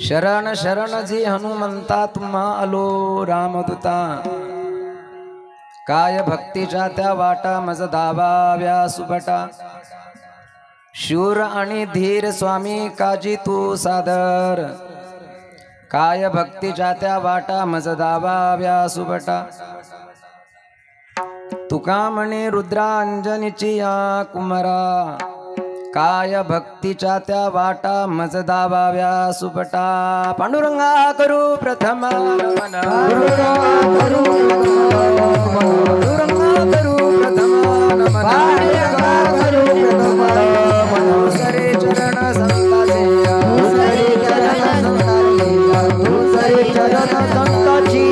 शरण शरण जी हनुमंता तुम्हा आलो रामदूता काय भक्तीच्या त्या वाटा मज धावाव्या सुभटा शूर आणि धीर स्वामी काजी तू सादर काय भक्तीच्या त्या वाटा मज धावाव्या सुभटा तुका म्हणे रुद्रांजनीची या कुमारा काय भक्तीच्या त्या वाटा मज धावाव्या सुपटा पांडुरंगा करू प्रथम नमन पांडुरंगा करू प्रथम नमन सरे चरण संताचे सरे चरण संताची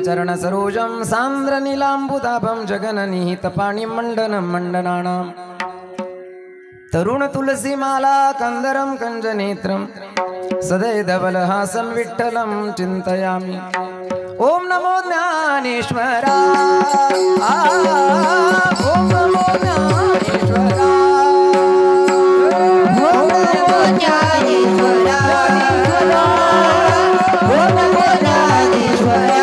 चरण सरोजम सांद्र नीलांबुदाभं जगननिहित पाणी मंडनं मंडनानां तरुण तुलसी माला कंदरं कंजनेत्रं सदैधवलहासं विठ्ठलं चिन्तयामि ओम नमो ज्ञानेश्वरा ओम नमो ज्ञानेश्वरा ओम नमो ज्ञानेश्वरा ओम नमो ज्ञानेश्वरा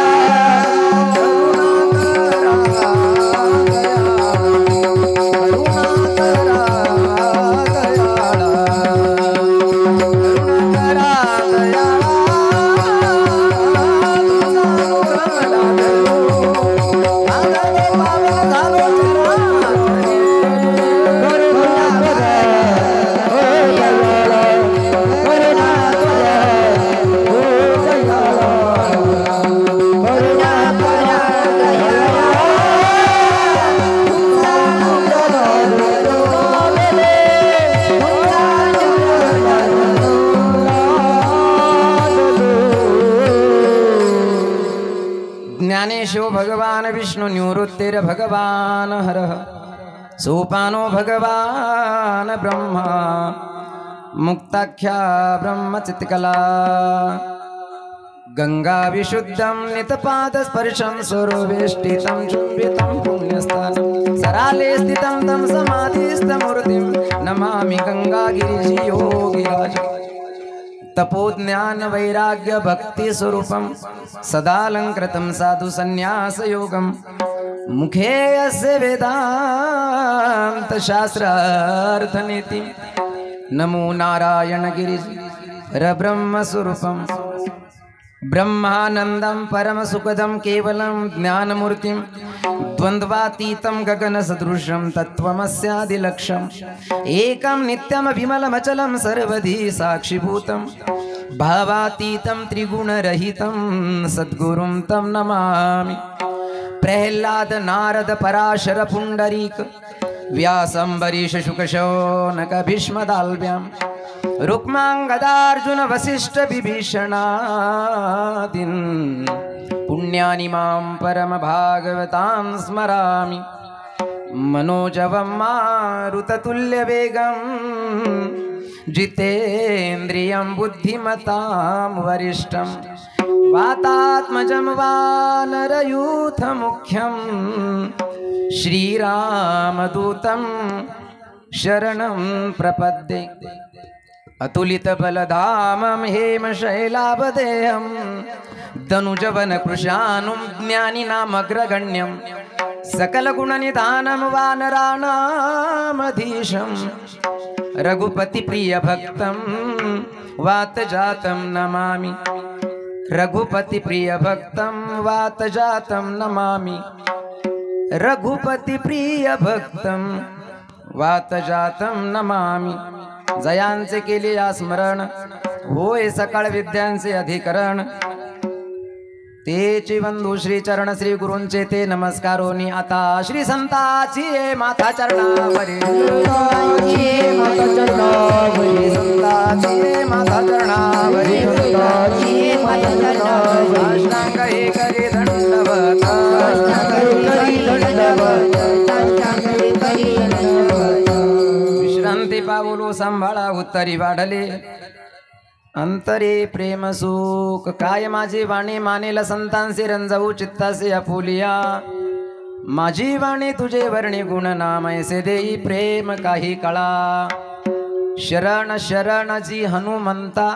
ज्ञानेशो भगवान विष्णु निवृत्तिर भगवान हरः सोपानो भगवान ब्रह्मा मुक्ताख्या ब्रह्मचित्कला गंगा विशुद्धं नितपाद स्पर्शं स्वरोवेष्टितं चुंबितं पुण्यस्थानं सराले स्थितं तं समाधिस्थमूर्तिं नमामि गंगागिरि योगिराज तपोज्ञान वैराग्य भक्ति स्वरूपं सदालंकृतं साधु संन्यास योगं मुखे अस्य वेदांत शास्त्रार्थ नीति नमो नारायण गिरिज परब्रह्म स्वरूपं ब्रह्मानंदं परमसुखदं केवलं ज्ञानमूर्तिं द्वन्द्वातीतं गगनसदृशं तत्त्वमस्यादिलक्ष्यम् एकं नित्यं विमलमचलं सर्वधी साक्षिभूतं भावातीतं त्रिगुणरहितं सद्गुरुं तं नमामि। प्रह्लाद नारद पराशर पुंडरीक व्यासंबरीश शुकशौनक भीष्मदाल्व्यां रुक्मांगदार्जुन वसिष्ठ विभीषणादीन् पुण्यानि मां परम भागवतां स्मरामि। मनोजवं मारुततुल्यवेगं जितेन्द्रियं बुद्धिमतां वरिष्ठं वातात्मजं वानरयूथमुख्यं श्रीरामदूतं शरणं प्रपद्ये। अतुलितबलधामं हेमशैलाभदेहं दनुजवनकृशानुं ज्ञानिनामग्रगण्यं सकलगुणनिधानं वानराणामधीशं रघुपतिप्रियभक्तं वातजातं नमामि। रघुपतिप्रियभक्तं वातजातं नमामि। रघुपतिप्रियभक्तं वातजातं नमामि। जयांचे केले या स्मरण होय सकाळ विद्यांचे अधिकरण तेची बंधू श्री चरण श्री गुरूंचे ते नमस्कारोनी आता श्री संताची माता चरणावरी माता चरणावरी संताची माता चरणावरी साष्टांग हे करी दंडवत विश्रांती पाऊलो सांभाळा उत्तरी वाढले अंतरे प्रेम सुख काय माझी वाणी मानेल संतांसी रंजवू चित्तासे आपुलिया माझी वाणी तुझे वर्णी गुण नाम ऐसे देई प्रेम काही कळा शरण शरण जी हनुमंता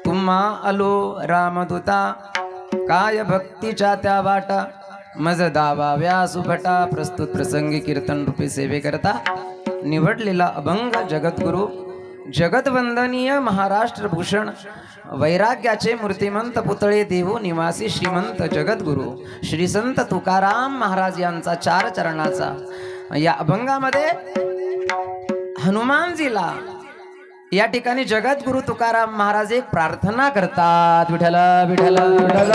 तुम्हा आलो रामदूता काय भक्तीच्या त्या वाटा मज दावा व्यासुभटा प्रस्तुत प्रसंगी कीर्तन रूपी सेवे करता निवडलेला अभंग जगद्गुरु जगतवंदनीय महाराष्ट्र भूषण वैराग्याचे मूर्तिमंत पुतळे देहू निवासी श्रीमंत जगद्गुरु श्री संत तुकाराम महाराज यांचा 4 चरणाचा या अभंगामध्ये हनुमानजीला या ठिकाणी जगद्गुरु तुकाराम महाराज एक प्रार्थना करतात विठ्ठल विठ्ठल विठ्ठल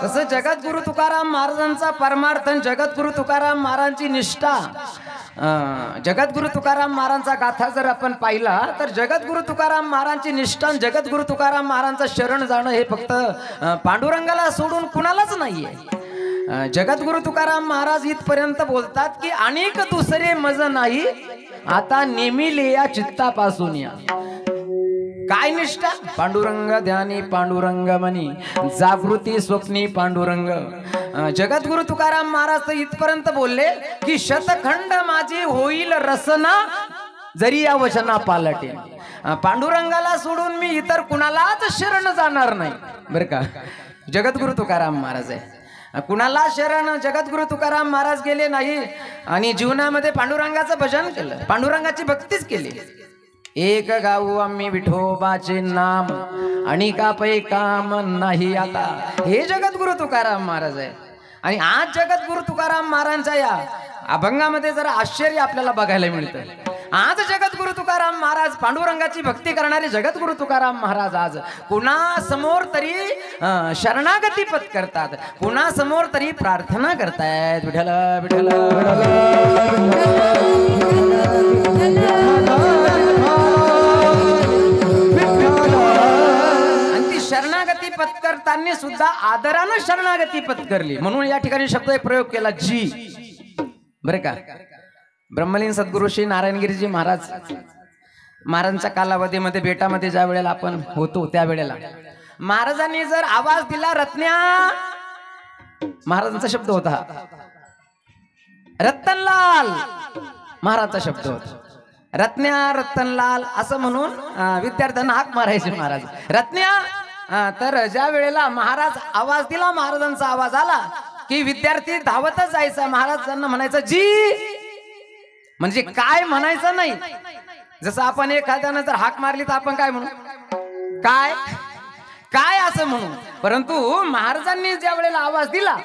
तसं जगद्गुरु तुकाराम महाराजांचा परमार्थ जगद्गुरु तुकाराम महाराजांची निष्ठा जगद्गुरु तुकाराम महाराजांचा गाथा जर आपण पाहिला तर जगद्गुरु तुकाराम महाराजांची निष्ठा जगद्गुरु तुकाराम महाराजांचा शरण जाणं हे फक्त पांडुरंगाला सोडून कुणालाच नाहीये। जगद्गुरु तुकाराम महाराज इथपर्यंत बोलतात की अनेक दुसरे मज नाही आता नेमिले या चित्तापासून या काय निष्ठा पांडुरंग ध्यानी पांडुरंग मनी जागृती स्वप्नी पांडुरंग। जगद्गुरु तुकाराम महाराज इथपर्यंत बोलले की शतखंड माझी होईल रसना जरी या वचना पालटे पांडुरंगाला सोडून मी इतर कुणालाच शरण जाणार नाही बरं का। जगद्गुरु तुकाराम महाराज आहे कुणाला शरण जगद्गुरु तुकाराम महाराज गेले नाही आणि जीवनामध्ये पांडुरंगाचं भजन केलं पांडुरंगाची भक्तीच केली। एक गाऊ आम्ही विठोबाचे नाम आणि का पै काम नाही आता हे जगद्गुरु तुकाराम महाराज आहे। आणि आज जगद्गुरु तुकाराम महाराजांच्या या अभंगामध्ये जरा आश्चर्य आपल्याला बघायला मिळतं। आज जगद्गुरु तुकाराम महाराज पांडुरंगाची भक्ती करणारे जगद्गुरु तुकाराम महाराज आज कुणा समोर तरी शरणागती पत्करतात कुणा समोर तरी प्रार्थना करतायत विठ्ठल विठ्ठल आणि ती शरणागती पत्करताना सुद्धा आदराने शरणागती पत्करली म्हणून या ठिकाणी शब्द एक प्रयोग केला जी बरं का। ब्रह्मलीन सद्गुरु श्री नारायणगिरीजी महाराजांच्या कालावधीमध्ये बेटामध्ये ज्या वेळेला आपण होतो त्या वेळेला महाराजांनी जर आवाज दिला रत्न्या महाराजांचा शब्द होता रतनलाल महाराजांचा शब्द होता रत्न्या रतनलाल असं म्हणून विद्यार्थ्यांना हाक मारायचे महाराज रत्न्या। तर ज्या वेळेला महाराज आवाज दिला महाराजांचा आवाज आला की विद्यार्थी धावतच जायचा महाराजांना म्हणायचं जी म्हणजे काय म्हणायचं नाही. जसं आपण एखाद्यानं जर हाक मारली तर आपण काय म्हणू, काय काय असं म्हणू. परंतु महाराजांनी ज्या वेळेला आवाज दिला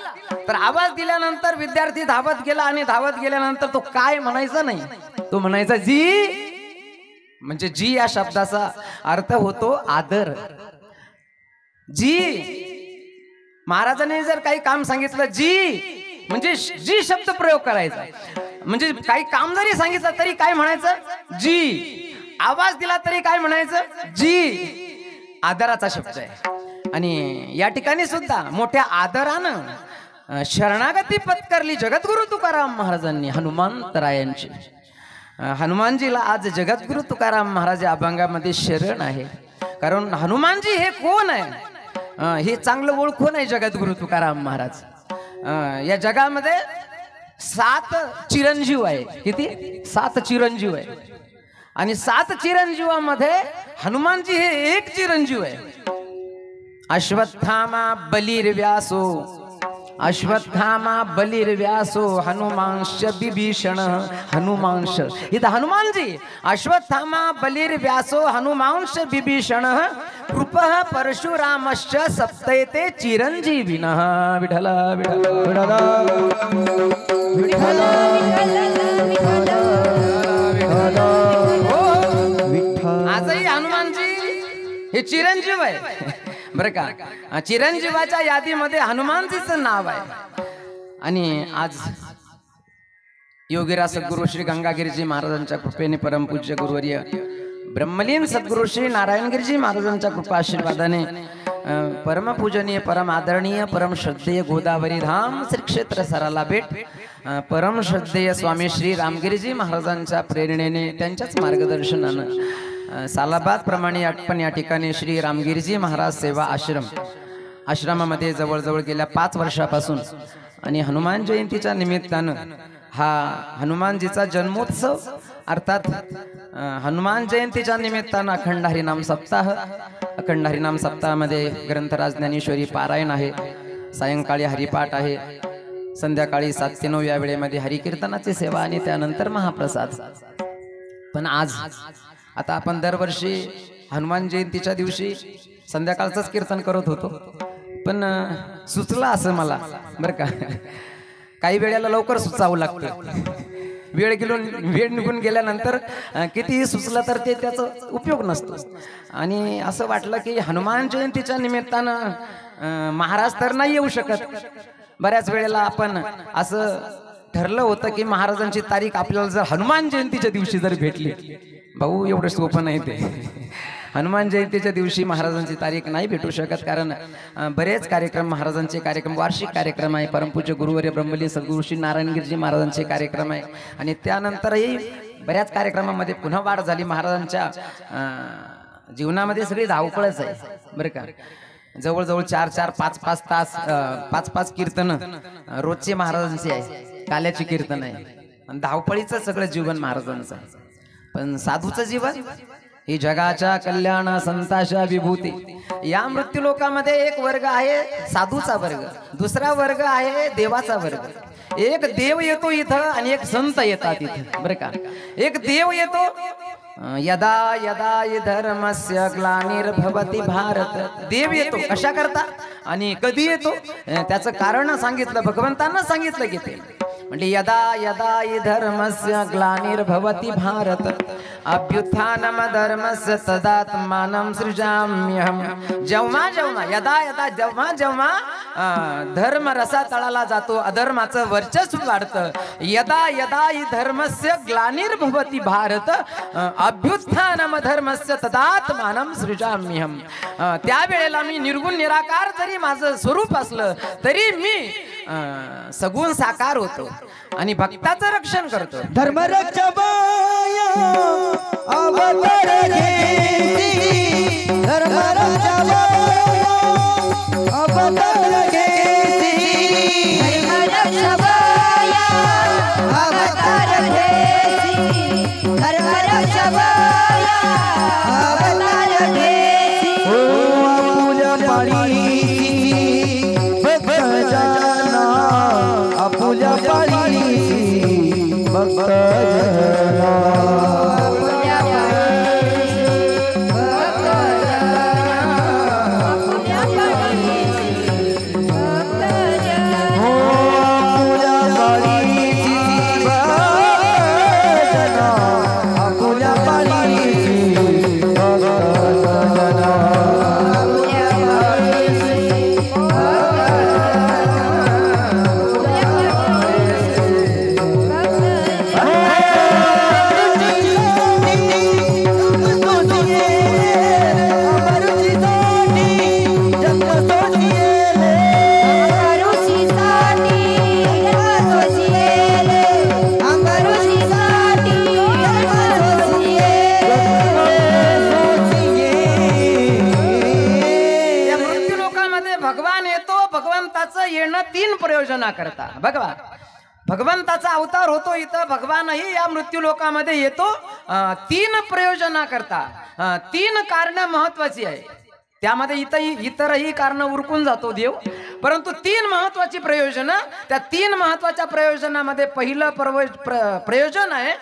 तर आवाज दिल्यानंतर विद्यार्थी धावत गेला आणि धावत गेल्यानंतर तो काय म्हणायचा नाही, तो म्हणायचा जी. म्हणजे जी या शब्दाचा अर्थ होतो आदर. जी महाराजांनी जर काही काम सांगितलं जी म्हणजे जी शब्द प्रयोग करायचा. म्हणजे काही काम जरी सांगितलं तरी काय म्हणायचं जी. आवाज दिला तरी काय म्हणायचं जी. आदराचा शब्द आहे. आणि या ठिकाणी सुद्धा मोठ्या आदरानं शरणागती पत्करली जगद्गुरु तुकाराम महाराजांनी हनुमंतरायांची. हनुमानजीला आज जगद्गुरु तुकाराम महाराज या अभंगामध्ये शरण आहे. कारण हनुमानजी हे कोण आहे हे चांगलं ओळखून आहे जगद्गुरु तुकाराम महाराज. या जगामध्ये 7 चिरंजीव आहे. किती? 7 चिरंजीव आहे. आणि 7 चिरंजीवामध्ये हनुमानजी हे एक चिरंजीव आहे. अश्वत्थामा बलिर्व्यासो, अश्वत्थामा बलिर्व्यासो हनुमांश विभीषण. हनुमांश इथं हनुमानजी अश्वत्थामा बलिर्व्यासो हनुमांश विभीषण कृपः परशुरामश्च सप्तैते चिरंजीविनः. विठ्ठल विठ्ठल विठ्ठल विठ्ठल. आजही हनुमानजी हे चिरंजीव आहे बरं का. चिरंजीवाच्या यादीमध्ये हनुमानजीचं नाव आहे. आणि आज योगीराज सद्गुरू श्री गंगागिरीजी महाराजांच्या कृपेने परमपूज्य गुरुवर्य ब्रह्मलीन सद्गुरू श्री नारायणगिरीजी महाराजांच्या कृपा आशीर्वादाने परमपूजनीय परम आदरणीय परम श्रद्धेय गोदावरी धाम श्री क्षेत्र सराला भेट परम श्रद्धेय स्वामी श्री रामगिरीजी महाराजांच्या प्रेरणेने त्यांच्याच मार्गदर्शनानं सालाबाद प्रमाणे आपण या ठिकाणी श्री रामगिरीजी महाराज सेवा आश्रमामध्ये जवळजवळ गेल्या 5 वर्षापासून आणि हनुमान जयंतीच्या निमित्तानं हा हनुमानजीचा जन्मोत्सव अर्थात हनुमान जयंतीच्या निमित्तानं अखंड हरिनाम सप्ताह. अखंड हरिनाम सप्ताहामध्ये ग्रंथराज ज्ञानेश्वरी पारायण आहे. सायंकाळी हरिपाठ आहे. संध्याकाळी 7 ते 9 या वेळेमध्ये हरिकीर्तनाची सेवा आणि त्यानंतर महाप्रसाद. पण आज आता आपण दरवर्षी हनुमान जयंतीच्या दिवशी संध्याकाळचंच कीर्तन करत होतो. पण सुचलं असं मला बरं का, काही वेळेला लवकर सुचावं लागतं. वेळ निघून गेल्यानंतर कितीही सुचलं तर ते त्याचा उपयोग नसतो. आणि असं वाटलं की हनुमान जयंतीच्या निमित्तानं महाराज तर नाही येऊ शकत. बऱ्याच वेळेला आपण असं ठरलं होतं की महाराजांची तारीख आपल्याला जर हनुमान जयंतीच्या दिवशी जर भेटली, भाऊ एवढं सोपं नाही ते. हनुमान जयंतीच्या दिवशी महाराजांची तारीख नाही भेटू शकत. कारण बरेच कार्यक्रम महाराजांचे कार्यक्रम वार्षिक कार्यक्रम आहे. परमपूज्य गुरुवर्य ब्रह्मलीन सद्गुरू श्री नारायणगिरीजी महाराजांचे कार्यक्रम आहे. आणि त्यानंतरही बऱ्याच कार्यक्रमामध्ये पुन्हा वाढ झाली. महाराजांच्या जीवनामध्ये सगळी धावपळच आहे बरं का. जवळजवळ 4-4, 5-5 तास 5-5 कीर्तन रोजचे महाराजांचे आहे. काल्याची कीर्तन आहे. आणि धावपळीचं सगळं जीवन महाराजांचं आहे. पण साधूचं जीवन ही जगाच्या कल्याण संताच्या विभूती. या मृत्यू लोकामध्ये एक वर्ग आहे साधूचा वर्ग, दुसरा वर्ग आहे देवाचा वर्ग. एक देव येतो इथं आणि एक संत येतात इथं बरं का. एक देव येतो यदा यदा धर्मस्य ग्लानिर्भवति भारत. देव येतो कशा करता आणि कधी येतो त्याचं कारण सांगितलं भगवंतांना सांगितलं की ते म्हणजे यदा यदा धर्मस्य ग्लानिर्भवति भारत अभ्युत्थानम धर्मस्य तदात्मानं सृजाम्यहम. जेव्हा जेव्हा यदा यदा जेव्हा जेव्हा धर्म रसा तळाला जातो, अधर्माचं वर्चस्व वाढतं. यदा यदा धर्मस्य ग्लानिर्भवति भारत अभ्युत्थानम धर्मस्य तदात्मानं सृजाम्यहम. त्यावेळेला मी निर्गुण निराकार जरी माझं स्वरूप असलं तरी मी सगुण साकार होतो आणि भक्ताचं रक्षण करतो. धर्मरक्षकाय अवतार घेती, धर्मरक्षकाय अवतार घेती, धर्मरक्षकाय अवतार घेती, धर्मरक्षकाय अवतार घेती. ओ आपुल्या पाळी भक्त जना, आपुल्या पाळी करता भगवान भगवंताचा अवतार होतो इथं भगवानही या मृत्यू लोकामध्ये येतो 3 प्रयोजना करता 3 कारण महत्वाची आहे त्यामध्ये इतरही कारण उरकून जातो देव परंतु 3 महत्वाची प्रयोजन त्या 3 महत्वाच्या प्रयोजनामध्ये पहिलं प्रयोजन आहे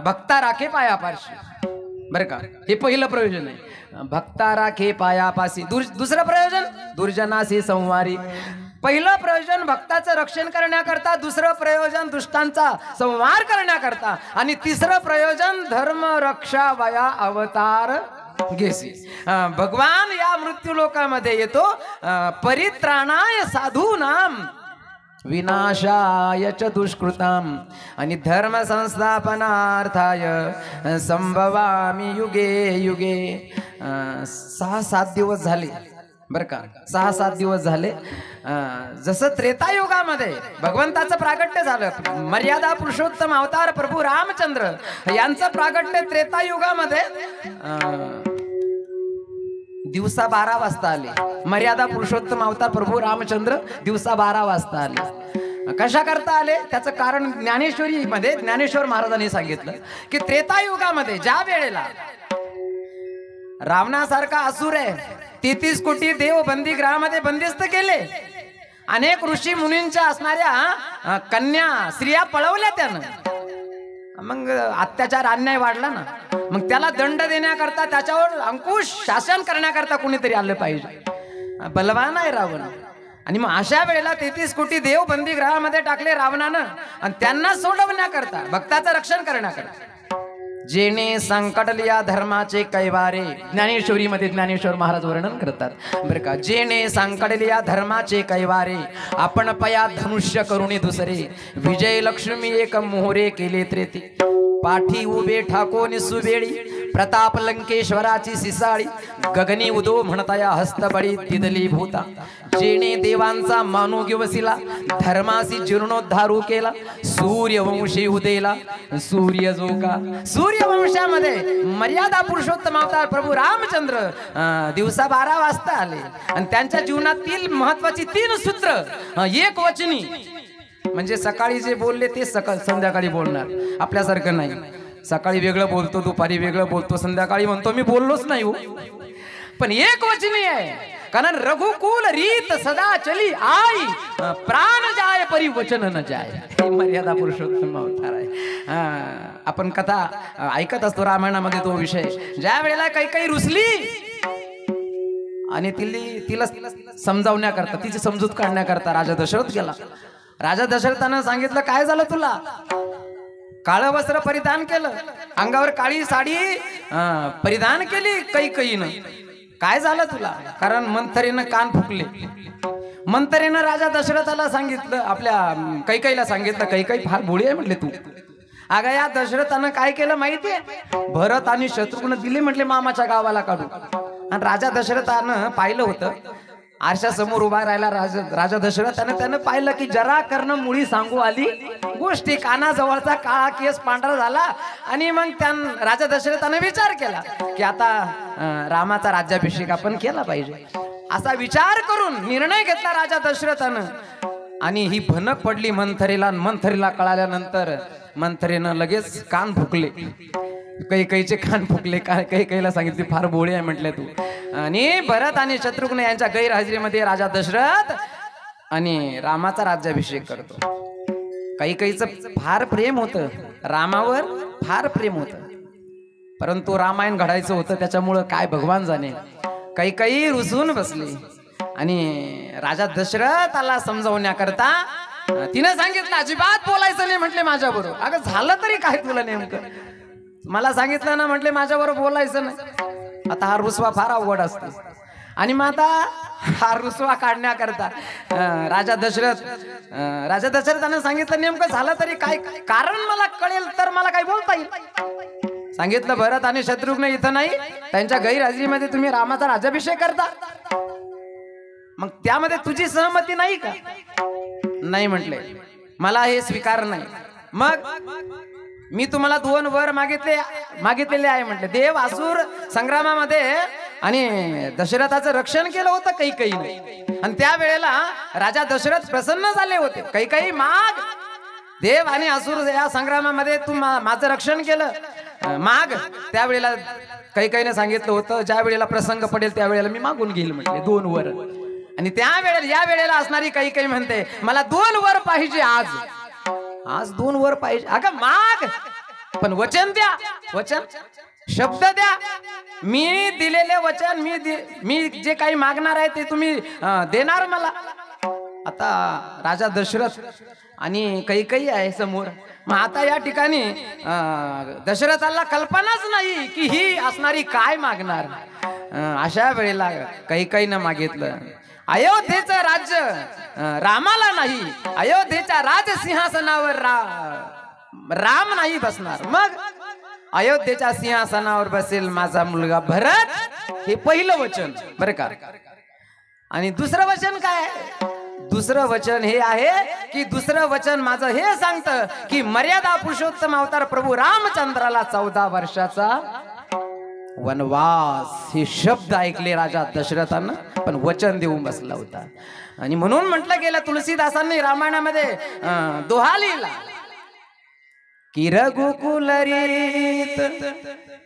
भक्ता राखे पायापाशी बरं का हे पहिलं प्रयोजन आहे भक्ता राखे पायापाशी दुसरं प्रयोजन दुर्जनाशी संवारी पहिलं प्रयोजन भक्ताचं रक्षण करण्याकरता दुसरं प्रयोजन दुष्टांचा संहार करण्याकरता आणि तिसरं प्रयोजन धर्म रक्षा वया अवतार घेसी भगवान या मृत्यू लोकामध्ये येतो परित्राणाय साधूनाम विनाशाय च दुष्कृताम आणि धर्म संस्थापनार्थाय संभवामि युगे युगे 6-7 दिवस झाले बर का 6-7 दिवस झाले जसं त्रेतायुगामध्ये भगवंताचं प्रागट्य झालं मर्यादा पुरुषोत्तम अवतार प्रभू रामचंद्र यांचं प्रागट्य त्रेतायुगामध्ये दिवसा 12 वाजता आले मर्यादा पुरुषोत्तम अवतार प्रभू रामचंद्र दिवसा 12 वाजता आले कशा करता आले त्याचं कारण ज्ञानेश्वरी मध्ये ज्ञानेश्वर महाराजांनी सांगितलं की त्रेतायुगामध्ये ज्या वेळेला रावणासारखा असुर आहे 33 कोटी देव बंदी ग्रहामध्ये बंदिस्त केले अनेक ऋषी मुनींच्या असणाऱ्या कन्या स्त्रिया पळवल्या त्यानं मग अत्याचार अन्याय वाढला ना मग त्याला दंड देण्याकरता त्याच्यावर अंकुश शासन करण्याकरता कोणीतरी आलं पाहिजे बलवान आहे रावण आणि मग अशा वेळेला 33 कोटी देव बंदी ग्रहामध्ये टाकले रावणानं आणि त्यांना सोडवण्याकरता भक्ताचं रक्षण करण्याकरता जेणे संकटलिया धर्माचे कैवारे ज्ञानेश्वरीमध्ये ज्ञानेश्वर महाराज वर्णन करतात बरं का जेणे संकटलिया धर्माचे कैवारे आपण पया धनुष्य करुणी दुसरे विजय लक्ष्मी एक मोहरे केले त्रेती पाठी उभे ठाकोनी सुवेळी प्रताप लंकेश्वराची सिसाळी गगनी उदो म्हणताया हस्तबळी तिदली भूता जेणे देवांचा मानू गिवसिला धर्मासी जीर्णोद्धारू केला सूर्यवंशी उदेला सूर्य जो का सूर्यवंशामध्ये मर्यादा पुरुषोत्तम अवतार प्रभू रामचंद्र दिवसा 12 वाजता आले आणि त्यांच्या जीवनातील महत्वाची 3 सूत्र एक वचनी म्हणजे सकाळी जे बोलले ते संध्याकाळी बोलणार आपल्यासारखं नाही सकाळी वेगळं बोलतो दुपारी वेगळं बोलतो संध्याकाळी म्हणतो मी बोललोच नाही हो पण एक वचनी आहे कारण रघुकुल रीत सदा चली आई प्राण जाय परी वचन न जाय हे मर्यादा पुरुषोत्तम अवतार आहे आपण कथा ऐकत असतो रामायणामध्ये तो विषय ज्या वेळेला काही रुसली आणि तिला समजावण्याकरता तिची समजूत काढण्याकरता राजा दशरथ गेला राजा दशरथानं सांगितलं काय झालं तुला काळं वस्त्र परिधान केलं अंगावर काळी साडी परिधान केली कैकेयीनं काय झालं तुला कारण मंथरेनं कान फुकले मंथरेनं राजा दशरथाला सांगितलं आपल्या कैकेयीला सांगितलं कैकेयी फार भोळी आहे म्हटले तू अगं या दशरथानं काय केलं माहितीये भरत आणि शत्रुघ्न दिले म्हटले मामाच्या गावाला काढून आणि राजा दशरथानं पाहिलं होतं आरशा समोर उभा राहिला राजा दशरथानं त्यानं पाहिलं की जरा कर्ण मुळी सांगू आली गोष्टी कानाजवळचा काळा केस पांढरा झाला आणि मग राजा दशरथानं विचार केला की आता रामाचा राज्याभिषेक आपण केला पाहिजे असा विचार करून निर्णय घेतला राजा दशरथानं आणि ही भनक पडली मंथरेला कळाल्यानंतर मंथरेनं लगेच कान फुकले कैकेयीचे कान फुकले कैकेयीला सांगितले फार भोळे आहे म्हटलं तू आणि भरत आणि शत्रुघ्न यांच्या गैरहजेरीमध्ये राजा दशरथ आणि रामाचा राज्याभिषेक करतो कैकईचं फार प्रेम होतं, रामावर फार प्रेम होतं, परंतु रामायण घडायचं होतं त्याच्यामुळं काय भगवान जाणे कैकई रुसून बसली आणि राजा दशरथाला समजावण्याकरता तिने सांगितलं अजिबात बोलायचं नाही म्हटले माझ्याबरोबर. अगं झालं तरी काय तुला नेमकं, मला सांगितलं ना म्हटले माझ्याबरोबर बोलायचं नाही. आता हा रुसवा फार अवघड असतो आणि मग आता हा रुसवा काढण्याकरता राजा दशरथाने सांगितलं नेमकं झालं तरी काय कारण मला कळेल तर मला काय बोलता येईल. सांगितलं भरत आणि शत्रुघ्न इथं नाही, त्यांच्या गैरहजेरीमध्ये तुम्ही रामाचा राज्याभिषेक करता, मग त्यामध्ये तुझी सहमती नाही का? नाही म्हटले, मला हे स्वीकार नाही. मग मी तुम्हाला 2 वर मागितलेले आहे म्हटले. देव असुर संग्रामामध्ये आणि दशरथाचं रक्षण केलं होतं कैकईने आणि त्यावेळेला राजा दशरथ प्रसन्न झाले होते. कैकई माग, देव आणि असुर या संग्रामामध्ये तू माझं रक्षण केलं माग. त्यावेळेला कैकईने सांगितलं होतं ज्या वेळेला प्रसंग पडेल त्यावेळेला मी मागून घेईल म्हटले 2 वर. आणि त्यावेळेला या वेळेला असणारी कैकई म्हणते मला 2 वर पाहिजे, आज 2 वर पाहिजे. अगं माग, पण वचन द्या, वचन शब्द द्या. मी दिलेले वचन, मी जे काही मागणार आहे ते तुम्ही देणार मला. आता राजा दशरथ आणि कैकई आहे समोर. मग आता या ठिकाणी दशरथाला कल्पनाच नाही की ही असणारी काय मागणार. अशा वेळेला कैकईनं मागितलं अयोध्येचं राज्य रामाला नाही, अयोध्येच्या राजसिंहासनावर राम नाही बसणार, मग अयोध्येच्या सिंहासनावर बसेल माझा मुलगा भरत. हे पहिलं वचन बरं का. आणि दुसरं वचन काय? दुसरं वचन हे आहे की दुसरं वचन माझं हे सांगतं की मर्यादा पुरुषोत्तम अवतार प्रभू रामचंद्राला 14 वर्षाचा वनवास. हे शब्द ऐकले राजा दशरथानं, पण वचन देऊन बसला होता. आणि म्हणून म्हटलं गेलं तुलसीदासांनी रामायणामध्ये दोहा लिहिला की रघुकुल रीत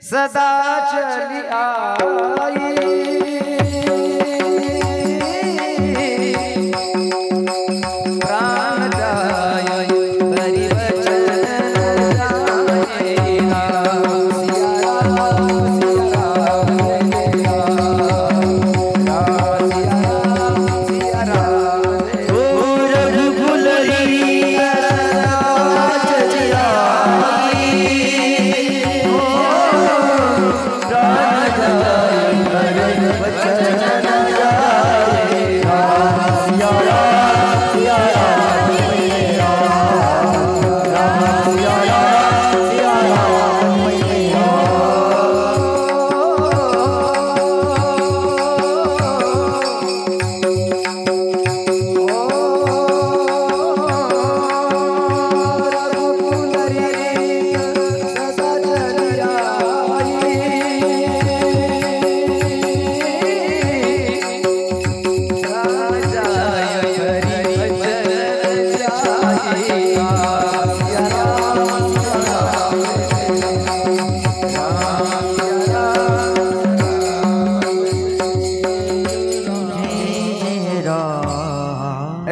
सदा चली आई, प्राण जाय हरि वचन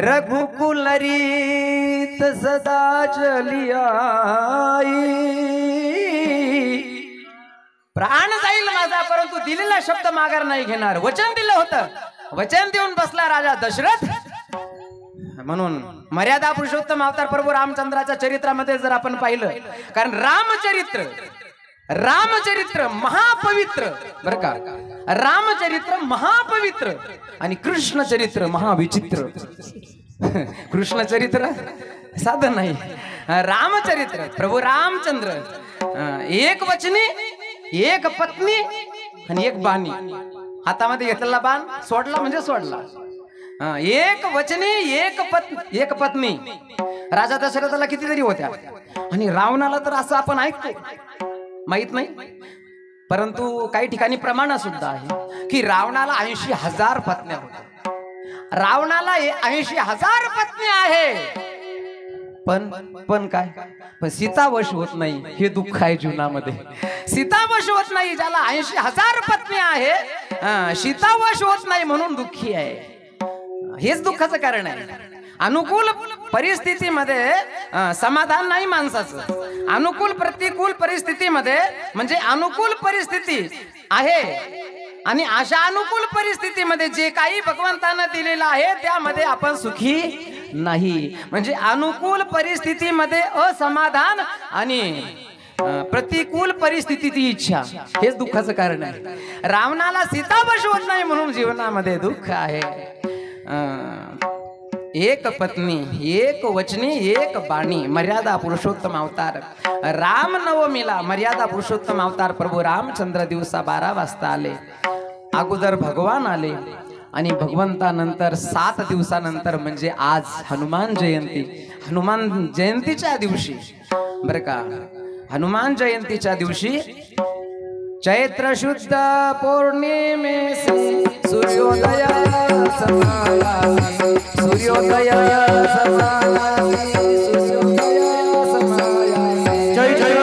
रघुकुल रीत सदा चली आई. प्राण जाईल माझा परंतु दिलेला शब्द माघार नाही घेणार. वचन दिलं होतं, वचन देऊन बसला राजा दशरथ. म्हणून मर्यादा पुरुषोत्तम अवतार प्रभू रामचंद्राच्या चरित्रामध्ये जर आपण पाहिलं, कारण रामचरित्र महापवित्र बरं का. रामचरित्र महापवित्र आणि कृष्ण चरित्र महाविचित्र. कृष्ण चरित्र साधं नाही, रामचरित्र प्रभू रामचंद्र एक वचनी, एक पत्नी आणि एक बाणी. हातामध्ये घेतलेला बाण सोडला म्हणजे सोडला. एक वचनी, एक पत्नी. राजा दशरथाला कितीतरी होत्या आणि रावणाला तर असं आपण ऐकतो, माहित नाही, परंतु काही ठिकाणी प्रमाण सुद्धा आहे की रावणाला 80,000 पत्न्या होत्या. रावणाला 80,000 पत्नी आहे, पण काय, पण सीतावश होत नाही. हे दुःख आहे जीवनामध्ये. सीतावश होत नाही. ज्याला 80,000 पत्नी आहे, सीतावश होत नाही म्हणून दुःखी आहे. हेच दुःखाचं कारण आहे. अनुकूल परिस्थितीमध्ये समाधान नाही माणसाचं. अनुकूल प्रतिकूल परिस्थितीमध्ये म्हणजे अनुकूल परिस्थिती आहे आणि अशा अनुकूल परिस्थितीमध्ये जे काही भगवंतानं दिलेलं आहे त्यामध्ये आपण सुखी नाही. म्हणजे अनुकूल परिस्थितीमध्ये असमाधान आणि प्रतिकूल परिस्थितीची इच्छा हेच दुःखाचं कारण आहे. रावणाला सीता बसवत नाही म्हणून जीवनामध्ये दुःख आहे. एक पत्नी एक वचनी एक बाणी मर्यादा पुरुषोत्तम अवतार. रामनवमीला मर्यादा पुरुषोत्तम अवतार प्रभू रामचंद्र दिवसा 12 वाजता आले. अगोदर भगवान आले आणि भगवंतानंतर 7 दिवसानंतर म्हणजे आज हनुमान जयंती. हनुमान जयंतीच्या दिवशी बरं का, हनुमान जयंतीच्या दिवशी चैत्र शुद्ध पौर्णिमेसी सूर्योदय समायासी सूर्योदय समायासी सूर्योदय समायासी जय जय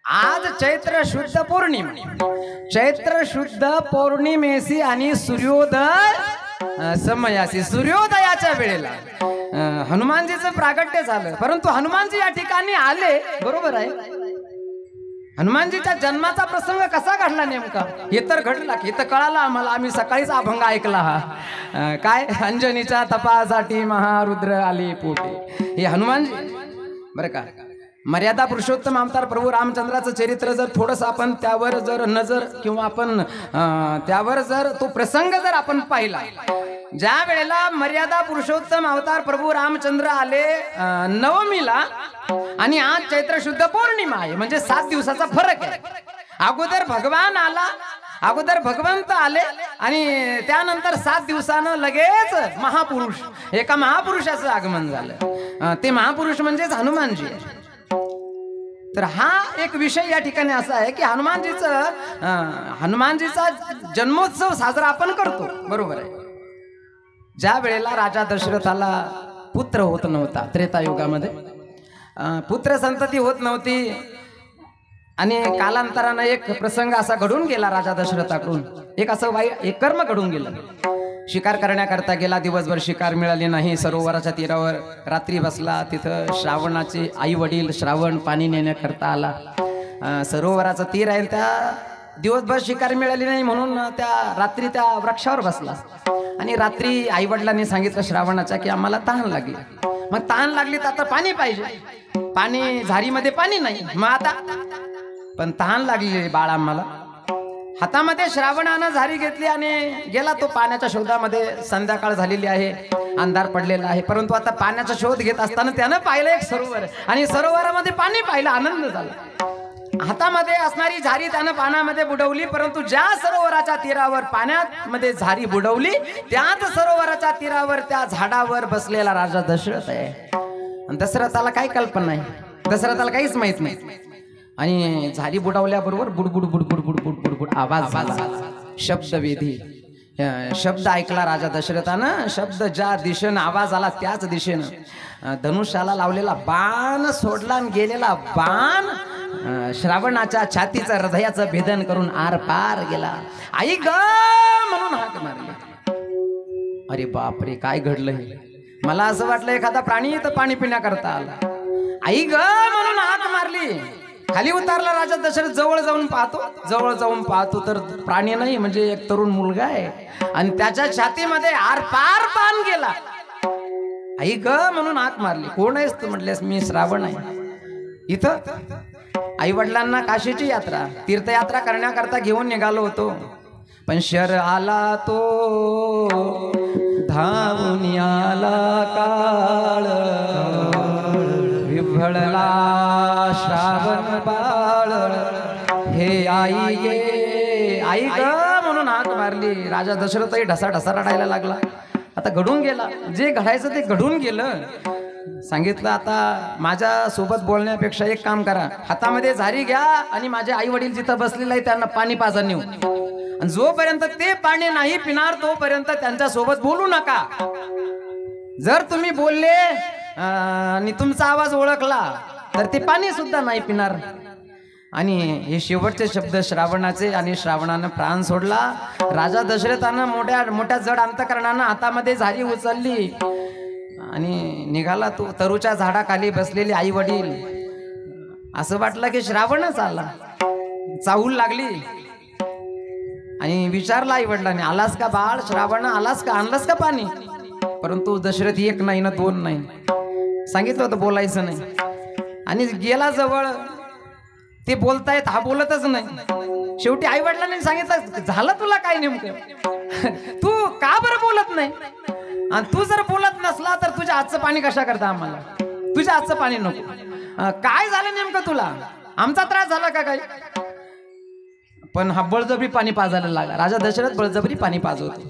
आज चैत्र शुद्ध पौर्णिमा. चैत्र शुद्ध पौर्णिमेसी आणि सूर्योदय समयासी सूर्योदयाच्या वेळेला हनुमानजीचं प्रागट्य झालं. परंतु हनुमानजी या ठिकाणी आले बरोबर आहे. हनुमानजीच्या जन्माचा प्रसंग कसा घडला नेमका हे तर घडला की तर कळाला आम्हाला. आम्ही सकाळीच अभंग ऐकला हा काय अंजनीच्या तपासाठी महारुद्र आले पोटे हे हनुमानजी बरं का. मर्यादा पुरुषोत्तम अवतार प्रभू रामचंद्राचं चरित्र जर थोडंसं आपण त्यावर जर नजर किंवा आपण त्यावर जर तो प्रसंग जर आपण पाहिला, ज्या वेळेला मर्यादा पुरुषोत्तम अवतार प्रभू रामचंद्र आले नवमीला आणि आज चैत्र शुद्ध पौर्णिमा आहे म्हणजे 7 दिवसाचा फरक आहे. अगोदर भगवान आला, अगोदर भगवंत आले आणि त्यानंतर 7 दिवसानं लगेच महापुरुष एका महापुरुषाचं आगमन झालं. ते महापुरुष म्हणजेच हनुमानजी आहे. तर हा एक विषय या ठिकाणी असा आहे की हनुमानजीचा जन्मोत्सव साजरा आपण करतो बरोबर आहे. ज्या वेळेला राजा दशरथाला पुत्र होत नव्हता त्रेतायुगामध्ये पुत्र संतती होत नव्हती आणि कालांतरानं एक प्रसंग असा घडून गेला राजा दशरथाकडून. एक असं एक कर्म घडून गेलं. शिकार करण्याकरता गेला, दिवसभर शिकार मिळाली नाही. सरोवराच्या तीरावर रात्री बसला. तिथं श्रावणाचे आई वडील श्रावण पाणी नेण्याकरता आला. सरोवराचं तीर आहे, त्या दिवसभर शिकार मिळाली नाही म्हणून त्या रात्री त्या वृक्षावर बसला आणि रात्री आई वडिलांनी सांगितलं श्रावणाच्या की आम्हाला तहान लागली. मग तहान लागली तर आता पाणी पाहिजे. पाणी झारीमध्ये पाणी नाही. मग आता पण तहान लागली बाळा आम्हाला. हातामध्ये श्रावणानं झारी घेतली आणि गेला तो पाण्याच्या शोधामध्ये. संध्याकाळ झालेली आहे, अंधार पडलेला आहे, परंतु आता पाण्याचा शोध घेत असताना त्यानं पाहिलं एक सरोवर आणि सरोवरामध्ये पाणी पाहिलं. आनंद झाला. हातामध्ये असणारी झारी त्यानं पाण्यामध्ये बुडवली, परंतु ज्या सरोवराच्या तीरावर पाण्यात मध्ये झारी बुडवली त्याच सरोवराच्या तीरावर त्या झाडावर बसलेला राजा दशरथ आहे. आणि दशरथाला काही कल्पना नाही, दशरथाला काहीच माहित नाही. आणि झारी बुडवल्याबरोबर बुडबुड बुडबुड बुडबुड बुडबुड आवाज झाला, शब्दवेधी शब्द ऐकला राजा दशरथानं. शब्द ज्या दिशेनं आवाज आला त्याच दिशेनं धनुष्याला लावलेला बाण सोडला आणि गेलेला बाण श्रावणाच्या छातीचं हृदयाचं भेदन करून आर पार गेला. आई ग म्हणून हाक मारली. अरे बापरे, काय घडलं हे? मला असं वाटलं एखादा प्राणी तर पाणी पिण्याकरता आला. आई ग म्हणून हाक मारली. खाली उतारला राजा दशरथ. जवळ जाऊन पाहतो तर प्राणी नाही, म्हणजे एक तरुण मुलगा आहे आणि त्याच्या छातीमध्ये आर पार बाण गेला. आई ग म्हणून हाक मारली. कोण आहेस तू? म्हटलेस मी श्रावण आहे. इथं आई वडिलांना काशीची यात्रा तीर्थयात्रा करण्याकरता घेऊन निघालो होतो, पण शर आला तो धावून आला काळ, विभळला श्रावण बाळ. हे आई गे, आई ग म्हणून हाक मारली. राजा दशरथही ढसा ढसा रडायला लागला. आता घडून गेला, जे घडायचं ते घडून गेलं. सांगितलं आता माझ्या सोबत बोलण्यापेक्षा एक काम करा, हातामध्ये झारी घ्या आणि माझे आई वडील जिथं बसलेले आहे त्यांना पाणी पाजा नेऊ. आणि जोपर्यंत ते पाणी नाही पिणार तोपर्यंत त्यांच्या सोबत बोलू नका. जर तुम्ही बोलले आणि तुमचा आवाज ओळखला तर ते पाणी सुद्धा नाही पिणार. आणि हे शेवटचे शब्द श्रावणाचे. आणि श्रावणानं प्राण सोडला. राजा दशरथानं मोठ्या जड अंतकरणानं हातामध्ये झारी उचलली आणि निघाला तो. तरूच्या झाडाखाली बसलेले आई वडील, असं वाटलं की श्रावणच आला. चाहूल लागली आणि विचारला आई वडिलांनी, आलास का बाळ? श्रावण आलास का? आणलास का पाणी? परंतु दशरथ एक नाही ना दोन नाही, सांगितलं होतं बोलायचं नाही. आणि गेला जवळ, ते बोलतायत हा बोलतच नाही. शेवटी आई वडिलांनी सांगितलं, झालं तुला काय नेमकं? तू का बरं बोलत नाही? आणि तू जर बोलत नसला तर तुझ्या हातचं पाणी कशा करता आम्हाला? तुझ्या हातचं पाणी नको. काय झालं नेमकं तुला? आमचा त्रास झाला का काही? पण हा बळजबरी पाणी पाजायला लागला. राजा दशरथ बळजबरी पाणी पाजवतो.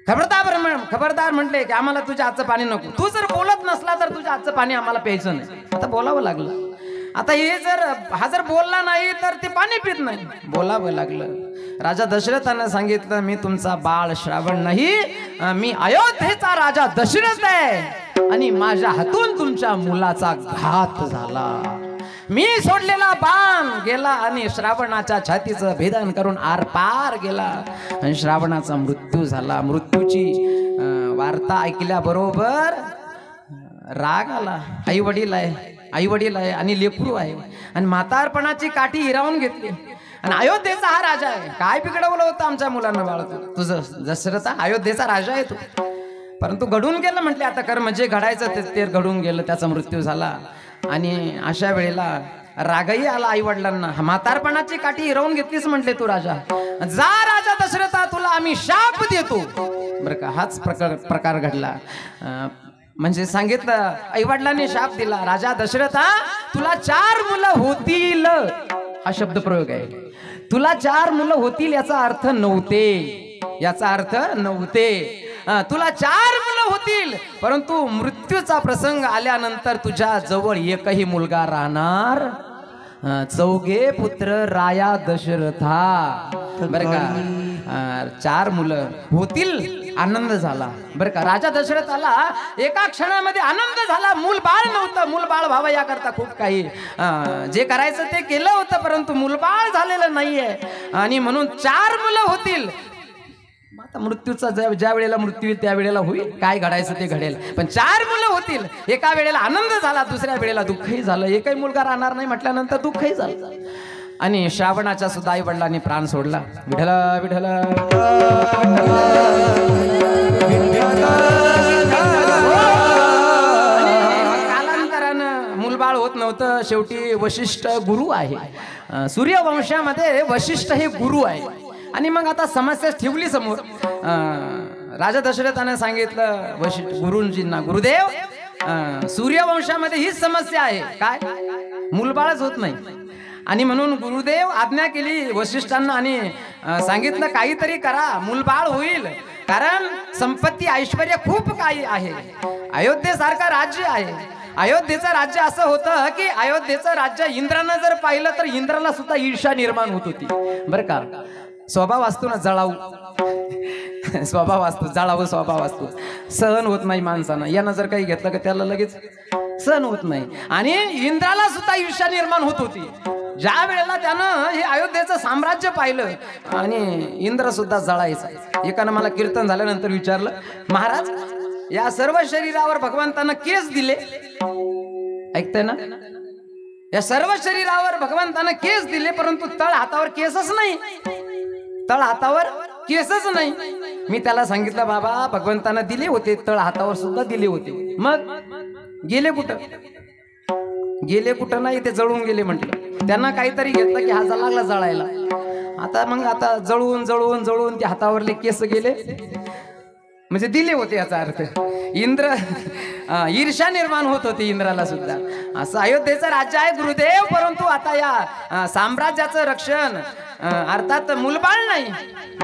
खबरदार म्हटले की आम्हाला तुझ्या हातचं पाणी नको. तू जर बोलत नसला तर तुझ्या हातचं पाणी आम्हाला प्यायचं नाही. आता बोलावं लागलं. आता हा जर बोलला नाही तर ते पाणी पित नाही. बोलावं लागलं. राजा दशरथानं सांगितलं, मी तुमचा बाळ श्रावण नाही, मी अयोध्येचा राजा दशरथ आहे आणि माझ्या हातून तुमच्या मुलाचा घात झाला. मी सोडलेला बाण गेला आणि श्रावणाच्या छातीचं भेदन करून आर पार गेला आणि श्रावणाचा मृत्यू झाला. मृत्यूची वार्ता ऐकल्याबरोबर राग आला. आई वडील आहे आणि लेकरू आहे आणि म्हातारपणाची काठी हिरावून घेतली. आणि अयोध्येचा हा राजा आहे. काय बिघडवलं होतं आमच्या मुलांना? बाळ तुझं दशरथ अयोध्येचा राजा आहे तू. परंतु घडून गेलं म्हटले, आता कर म्हणजे घडायचं ते घडून गेलं. त्याचा मृत्यू झाला. आणि अशा वेळेला रागही आला आई वडिलांना. म्हातारपणाची काठी हिरावून घेतलीस म्हटले तू राजा. जा राजा दशरथा, तुला आम्ही शाप देतो. बरं का, हाच प्रकार घडला. म्हणजे सांगितलं, आई वडिलांनी शाप दिला. राजा दशरथा, तुला 4 मुलं होतील, हा शब्द प्रयोग आहे. तुला 4 मुलं होतील याचा अर्थ नव्हते. तुला 4 मुलं होतील, परंतु मृत्यूचा प्रसंग आल्यानंतर तुझ्या जवळ एकही मुलगा राहणार. 4 पुत्र राया दशरथा. बरं का, 4 मुलं होतील. आनंद झाला. बरं का, राजा दशरथाला एका क्षणामध्ये आनंद झाला. मूलबाळ नव्हतं. मूलबाळ व्हावं याकरता खूप काही जे करायचं ते केलं होतं, परंतु मूलबाळ झालेलं नाहीये. आणि म्हणून 4 मुलं होतील. आता मृत्यूचा ज्या वेळेला मृत्यू येईल त्या वेळेला होईल, काय घडायचं ते घडेल. पण 4 मुलं होतील. एका वेळेला आनंद झाला, दुसऱ्या वेळेला दुःखही झालं. एकही मुलगा राहणार नाही म्हटल्यानंतर दुःखही झालं. आणि श्रावणाच्या सुद्धा आई वडिलांनी प्राण सोडला. विठला विठला कालांतरानं मूलबाळ होत नव्हतं. शेवटी वशिष्ठ गुरु आहे. सूर्यवंशामध्ये वशिष्ठ हे गुरु आहे. आणि मग आता समस्या ठेवली समोर. राजा दशरथाने सांगितलं वशिष्ठ गुरुजींना, गुरुदेव, सूर्यवंशामध्ये हीच समस्या आहे. काय? मूलबाळच होत नाही. आणि म्हणून गुरुदेव आज्ञा केली वशिष्ठांना आणि सांगितलं काहीतरी करा, मूलबाळ होईल. कारण संपत्ती ऐश्वर्य खूप काही आहे. अयोध्येसारखं राज्य आहे. अयोध्येचं राज्य असं होतं की अयोध्येचं राज्य इंद्रानं जर पाहिलं तर इंद्राला सुद्धा ईर्ष्या निर्माण होत होती बरं का. स्वभाव असतो ना जळाऊ, स्वभाव असतो जळाऊ, स्वभाव असतो, सहन होत नाही माणसानं. यानं जर काही घेतलं का त्याला लगेच सहन होत नाही. आणि इंद्राला सुद्धा ईर्ष्या निर्माण होत होती. ज्या वेळेला त्यानं हे अयोध्येचं साम्राज्य पाहिलं आणि इंद्र सुद्धा जळायचा. एकानं मला कीर्तन झाल्यानंतर विचारलं, महाराज या सर्व शरीरावर भगवंतानं केस दिले, ऐकताय ना, या सर्व शरीरावर भगवंतानं केस दिले परंतु तळ हातावर केसच नाही, तळ हातावर केसच नाही. मी त्याला सांगितलं बाबा भगवंतानं दिले होते, तळ हातावर सुद्धा दिले होते, मग गेले कुठं? गेले कुठं नाही, ते जळून गेले म्हटलं. त्यांना काहीतरी घेतलं की हात लागला जळायला. आता जळून जळून जळून ते हातावरले केस गेले म्हणजे दिले होते याचा अर्थ. इंद्र ईर्ष्या निर्माण होत होती इंद्राला सुद्धा. असं अयोध्येचं राज्य आहे गुरुदेव, परंतु आता या साम्राज्याचं रक्षण अर्थात मूलबाळ नाही,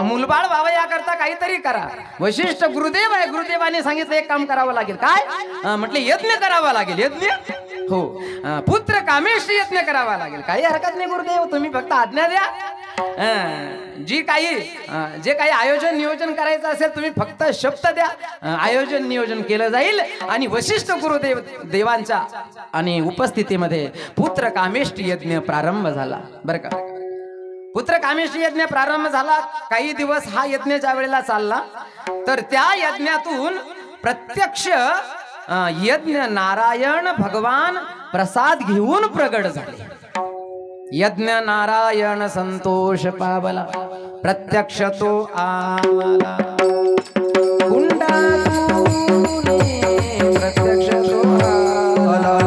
मूलबाळ व्हावं याकरता काहीतरी करा. वशिष्ठ गुरुदेव आहे, गुरुदेवाने सांगितलं एक काम करावं लागेल. काय म्हटले? यज्ञ करावा लागेल. यज्ञ? हो, पुत्र कामेश यज्ञ करावा लागेल. काही हरकत नाही गुरुदेव, तुम्ही फक्त आज्ञा द्या. जे काही आयोजन नियोजन करायचं असेल तुम्ही फक्त शब्द द्या, आयोजन नियोजन केलं जाईल. आणि वशिष्ठ गुरुदेव देवांच्या आणि उपस्थितीमध्ये पुत्र कामेष्टी यज्ञ प्रारंभ झाला बरं का. पुत्र कामेष्टी यज्ञ प्रारंभ झाला. काही दिवस हा यज्ञ ज्या वेळेला चालला तर त्या यज्ञातून प्रत्यक्ष यज्ञ नारायण भगवान प्रसाद घेऊन प्रगट झाले. यज्ञ नारायण संतोष पावला, प्रत्यक्ष तो आला कुंडातून, प्रत्यक्ष तो आला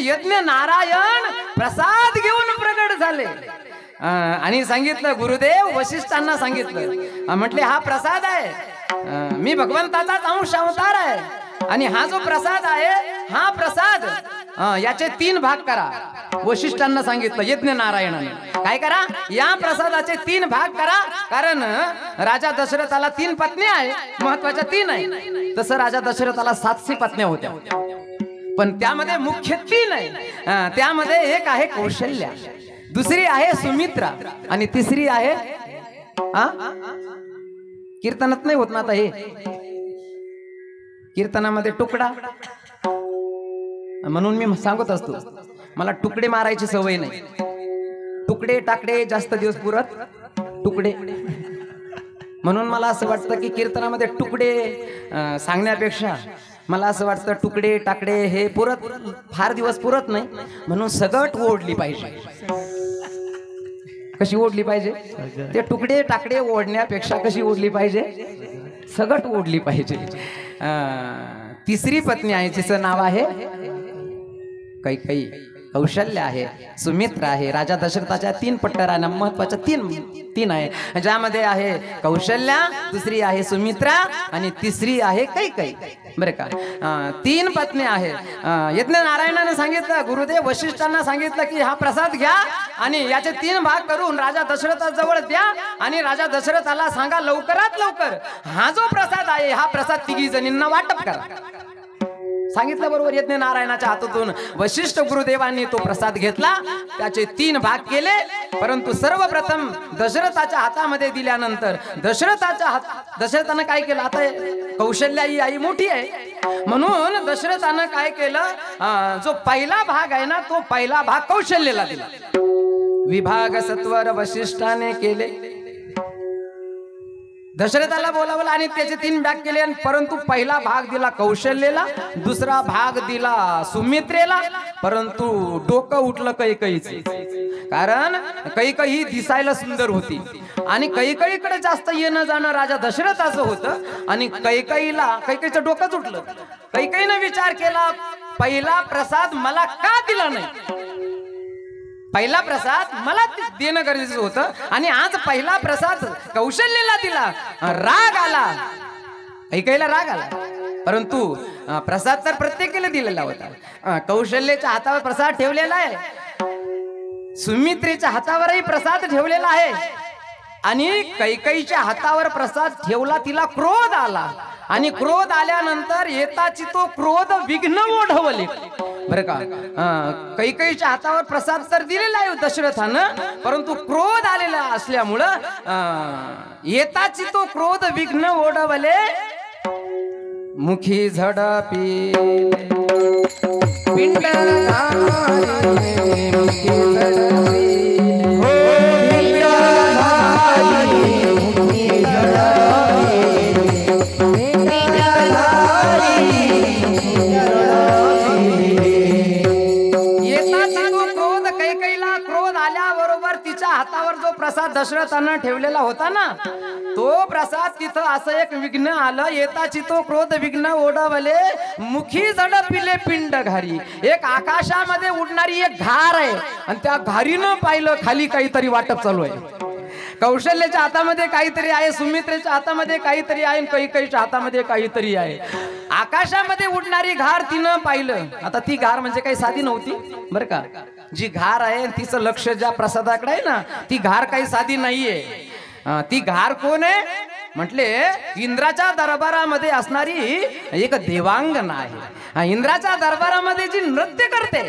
यज्ञ नारायण प्रसाद घेऊन प्रगट झाले. आणि सांगितलं गुरुदेव वशिष्ठांना सांगितलं, म्हटले हा प्रसाद आहे, मी भगवंताचाच अंश अवतार आहे. आणि हा जो प्रसाद आहे हा प्रसाद याचे 3 भाग करा. वशिष्ठांना सांगितलं यज्ञ नारायणाने काय करा, या प्रसादाचे 3 भाग करा. कारण राजा दशरथाला 3 पत्नी आहे, महत्वाच्या 3 आहे. तसं राजा दशरथाला 700 पत्न्या होत्या, पण त्यामध्ये मुख्य 3 आहे. त्यामध्ये एक आहे कौशल्या, दुसरी आहे सुमित्रा आणि तिसरी आहे कीर्तनात नाही होत ना आता, हे कीर्तनामध्ये तुकडा. म्हणून मी सांगत असतो मला तुकडे मारायची सवय नाही. तुकडे टाकडे जास्त दिवस पुरत तुकडे. म्हणून मला असं वाटतं की कीर्तनामध्ये तुकडे सांगण्यापेक्षा मला असं वाटतं तुकडे टाकडे हे फार दिवस पुरत नाही. म्हणून सगट ओढली पाहिजे. कशी ओढली पाहिजे? ते तुकडे टाकडे ओढण्यापेक्षा कशी ओढली पाहिजे? सगट ओढली पाहिजे. तिसरी पत्नी आहे जिचं नाव आहे कैकेयी, कौशल्य आहे, सुमित्रा आहे. राजा दशरथाच्या 3 पट्टरांना महत्वाच्या 3 आहे, ज्यामध्ये आहे कौशल्या, दुसरी आहे सुमित्रा आणि तिसरी आहे कैकेयी बरं का. 3 पत्नी आहे. यज्ञ नारायणाने सांगितलं, गुरुदेव वशिष्ठांना सांगितलं की हा प्रसाद घ्या आणि याचे 3 भाग करून राजा दशरथाजवळ द्या आणि राजा दशरथाला सांगा लवकरात लवकर हा जो प्रसाद आहे हा प्रसाद 3 जणींना वाटप करा. सांगितलं बरोबर. यज्ञ नारायणाच्या हातातून वशिष्ठ गुरुदेवांनी तो प्रसाद घेतला, त्याचे 3 भाग केले. परंतु सर्वप्रथम दशरथाच्या हातामध्ये दिल्यानंतर दशरथानं काय केलं, आता कौशल्या ही आई मोठी आहे म्हणून दशरथानं काय केलं, जो पहिला भाग आहे ना तो पहिला भाग कौशल्याला दिला. विभाग सत्वर वशिष्ठाने केले. दशरथाला बोलावलं आणि त्याचे 3 भाग केले. परंतु पहिला भाग दिला कौशल्याला, दुसरा भाग दिला सुमित्रेला. परंतु डोकं उठलं कैकईचे, कारण कैकई दिसायला सुंदर होती आणि कैकईकडे जास्त येणं जाणं राजा दशरथाचं होतं आणि कैकईचं डोकंच उठलं. कैकईनं विचार केला, पहिला प्रसाद मला का दिला नाही, पहिला प्रसाद मला देणं गरजेचं होतं आणि आज पहिला प्रसाद कौशल्याला दिला. राग आला, कैकईला राग आला. परंतु प्रसाद तर प्रत्येकाला दिलेला होता. कौशल्याच्या हातावर प्रसाद ठेवलेला आहे, सुमित्रेच्या हातावरही प्रसाद ठेवलेला आहे आणि कैकईच्या हातावर प्रसाद ठेवला. तिला क्रोध आला आणि क्रोध आल्यानंतर येताची तो क्रोध विघ्न ओढवले. बरं का, कैकईच्या हातावर प्रसाद तर दिलेला आहे दशरथानं, परंतु क्रोध आलेला असल्यामुळं येताची तो क्रोध विघ्न ओढवले. मुखी झडपी पिंड मुखी झडपी हातावर जो प्रसाद दशरथानं ठेवलेला होता ना तो प्रसाद तिथं असं एक विघ्न आलं. येताची तो क्रोध विघ्न ओढवले, मुखी झडपिले पिंड घारी. एक आकाशामध्ये उडणारी एक घार आहे आणि त्या घारीनं पाहिलं खाली काहीतरी वाटप चालू आहे. कौशल्याच्या हातामध्ये काहीतरी आहे, सुमित्रेच्या हातामध्ये काहीतरी आहे, कैकईच्या हातामध्ये काहीतरी आहे. आकाशामध्ये उडणारी घार तिनं पाहिलं. आता ती घार म्हणजे काही साधी नव्हती बरं का. जी घार आहे तिचं लक्ष ज्या प्रसादाकडे आहे ना, ती घार काही साधी नाहीये. ती घार कोण आहे म्हटले, इंद्राच्या दरबारामध्ये असणारी एक देवांगना आहे. इंद्राच्या दरबारामध्ये जी नृत्य करते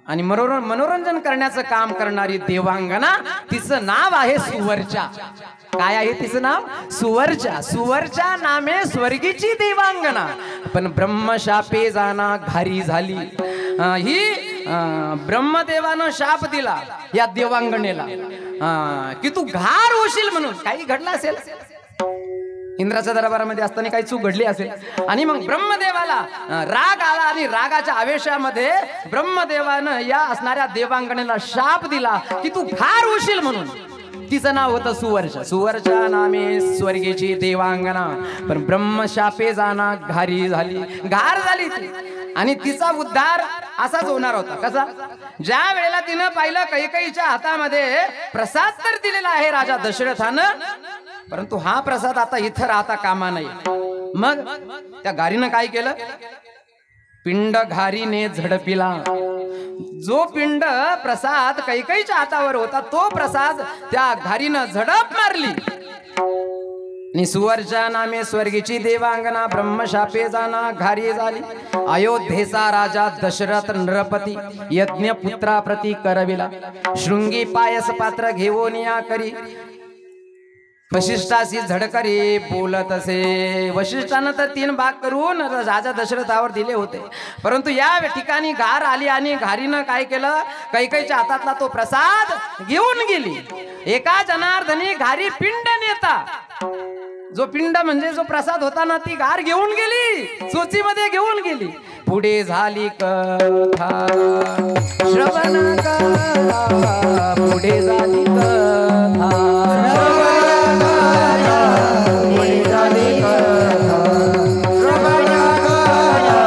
आणि मनोरंजन करण्याचं काम करणारी देवांगना, तिचं नाव आहे सुवर्चा. काय आहे तिचं नाव? सुवर्चा. सुवर्चा नामे स्वर्गीची देवांगना, पण ब्रह्मशापे जाना घारी झाली. ही ब्रह्मदेवानं शाप दिला या देवांगणेला की तू घार होशील म्हणून. काही घडलं असेल इंद्राच्या दरबारामध्ये असताना, काही चूक घडली असेल आणि मग ब्रह्मदेवाला राग आला आणि रागाच्या आवेशामध्ये ब्रह्मदेवानं या असणाऱ्या देवांगणेला शाप दिला की तू घार होशील म्हणून. तिचं नाव होतं सुवर्चा. सुवर्चा नामे स्वर्गीची देवांगना, पण ब्रह्मशापे जाना घारी झाली. घार झाली ती आणि तिचा उद्धार असाच होणार होता. कसा? ज्या वेळेला तिनं पाहिलं कैकईच्या हातामध्ये प्रसाद तर दिलेला आहे राजा दशरथानं, परंतु हा प्रसाद आता इथं राहता कामा नाही. मग त्या घारीनं काय केलं, पिंड घारीने झडपिला. जो पिंड प्रसाद कैकईच्या हातावर होता तो प्रसाद त्या घारीनं झडप मारली. सुवर्चा नामे स्वर्गीची देवांगना, ब्रह्मशापे जाना घारी झाली. अयोध्येचा राजा दशरथ नृपती यज्ञ पुत्रा प्रती करविला. शृंगी पायस पात्र घेऊन या करी, वशिष्ठाशी झडकरी बोलत असे. वशिष्ठानं तर 3 भाग करून राजा दशरथावर दिले होते, परंतु या ठिकाणी घार आली आणि घारीनं काय केलं, कैकईच्या हातातला तो प्रसाद घेऊन गेली. एका जनार्दनी घारी पिंड नेता, जो पिंड म्हणजे जो प्रसाद होता ना, ती घार घेऊन गेली, चोचीमध्ये घेऊन गेली. पुढे झाली कथा श्रवण करा, पुढे झाली कथा श्रवण करा, पुढे झाली कथा श्रवण करा,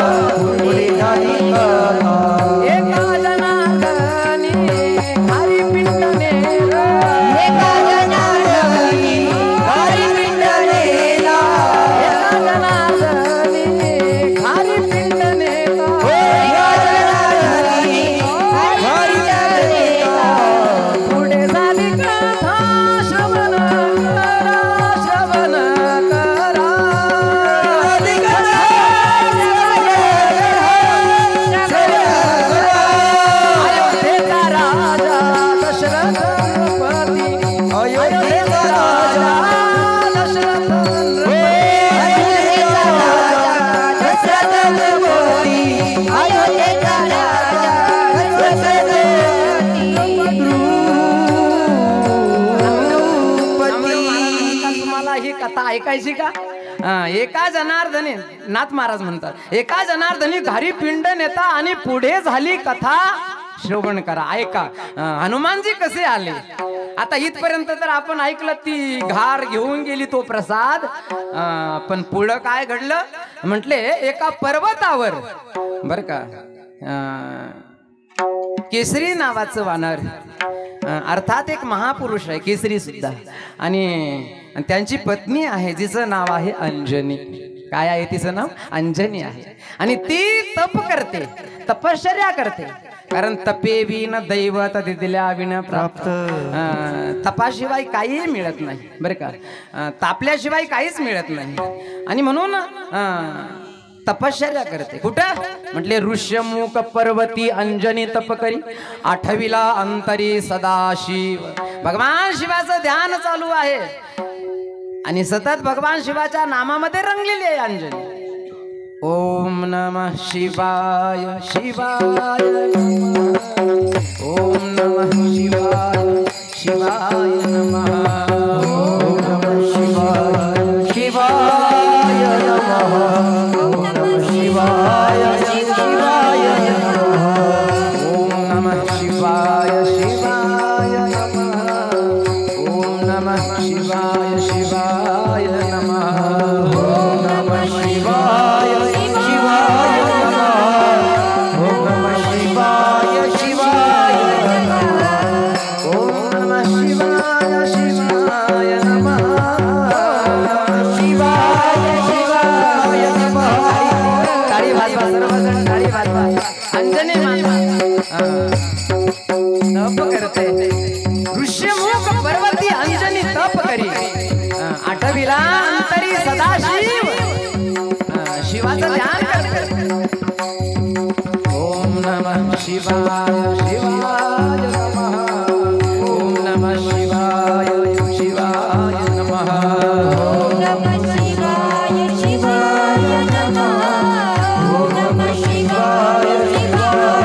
पुढे झाली कथा. एका जनार्दनी घारी पिंड नेला, एका जनार्दनी घारी पिंड नेला, एका जनार्दनी घारी पिंड नेला, एका जनार्दनी घारी पिंड नेला. पुढे झाली कथा कथा ऐकायची का? एका जनार्दनी नाथ महाराज म्हणतात, एका जनार्दनी घारी पिंड नेता आणि पुढे झाली कथा श्रवण करा, ऐका. हनुमानजी कसे आले आता इथपर्यंत तर आपण ऐकलं, ती घार घेऊन गेली तो प्रसाद. पण पुढं काय घडलं म्हटले, एका पर्वतावर बर का केसरी नावाचं वानर, अर्थात एक महापुरुष आहे केसरी सुद्धा, आणि त्यांची पत्नी आहे जिचं नाव आहे अंजनी. काय आहे तिचं नाव? अंजनी आहे. आणि ती तप करते, तपश्चर्या करते, कारण तपे विन दैवत दिल्या विन प्राप्त. तपाशिवाय काहीही मिळत नाही बरं का, तापल्याशिवाय काहीच मिळत नाही. आणि म्हणून तपश्चर्या करते. कुठं म्हटले, ऋष्यमुख पर्वती अंजनी तप करी, आठवीला अंतरी सदाशिव. भगवान शिवाचं ध्यान चालू आहे आणि सतत भगवान शिवाच्या नामामध्ये रंगलेली आहे अंजनी. ओम नमः शिवाय शिवाय नमः, ओम नमः शिवाय शिवाय नमः, ओम नमः शिवाय शिवाय नमः, ओम नमः शिवाय शिवाय नमः, ओम नमः शिवाय शिवाय नमः, ओम नमः शिवाय शिवाय नमः, ओम नमः शिवाय अंजनी तप करते. ऋष्यमुख पर्वती अंजनी तप करी, आठवीला अंतरी सदाशिव. शिवाचं ध्यान करते. ओम नमः शिवाय शिवाय नमः, ओम नमः शिवाय शिवाय नमः, ओम नमः शिवाय शिवाय नमः, ओम नमः शिवाय शिवाय नमः,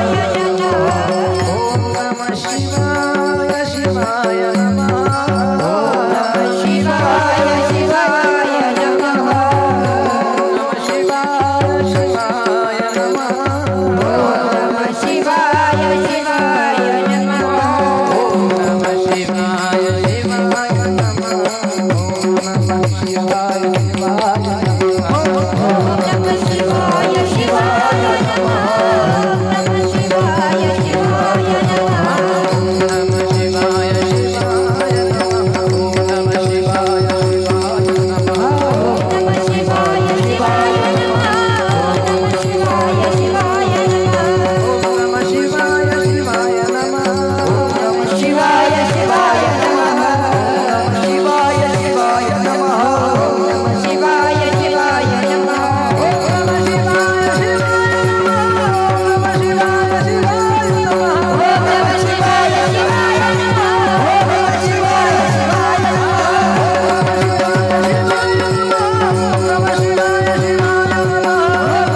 ओम नमः शिवाय शिवाय नमः, ओम नमः शिवाय शिवाय नमः, नमः शिवाय शिवाय नमः, ओम नमः शिवाय शिवाय नमः, ओम नमः शिवाय शिवाय नमः, ओम नमः शिवाय शिवाय नमः, ओम नमः शिवाय शिवाय नमः, ओम नमः शिवाय शिवाय नमः, ओम नमः शिवाय शिवाय नमः, ओम नमः शिवाय शिवाय नमः, ओम नमः शिवाय शिवाय नमः, ओम नमः शिवाय शिवाय नमः, ओम नमः शिवाय शिवाय नमः, ओम नमः शिवाय शिवाय नमः, शिवाय शिवाय नमः, ओम नमः शिवाय शिवाय नमः, ओम नमः शिवाय शिवाय नमः, ओम नमः शिवाय शिवाय नमः, ओम नमः शिवाय शिवाय नमः, ओम नमः शिवाय शिवाय नमः, ओम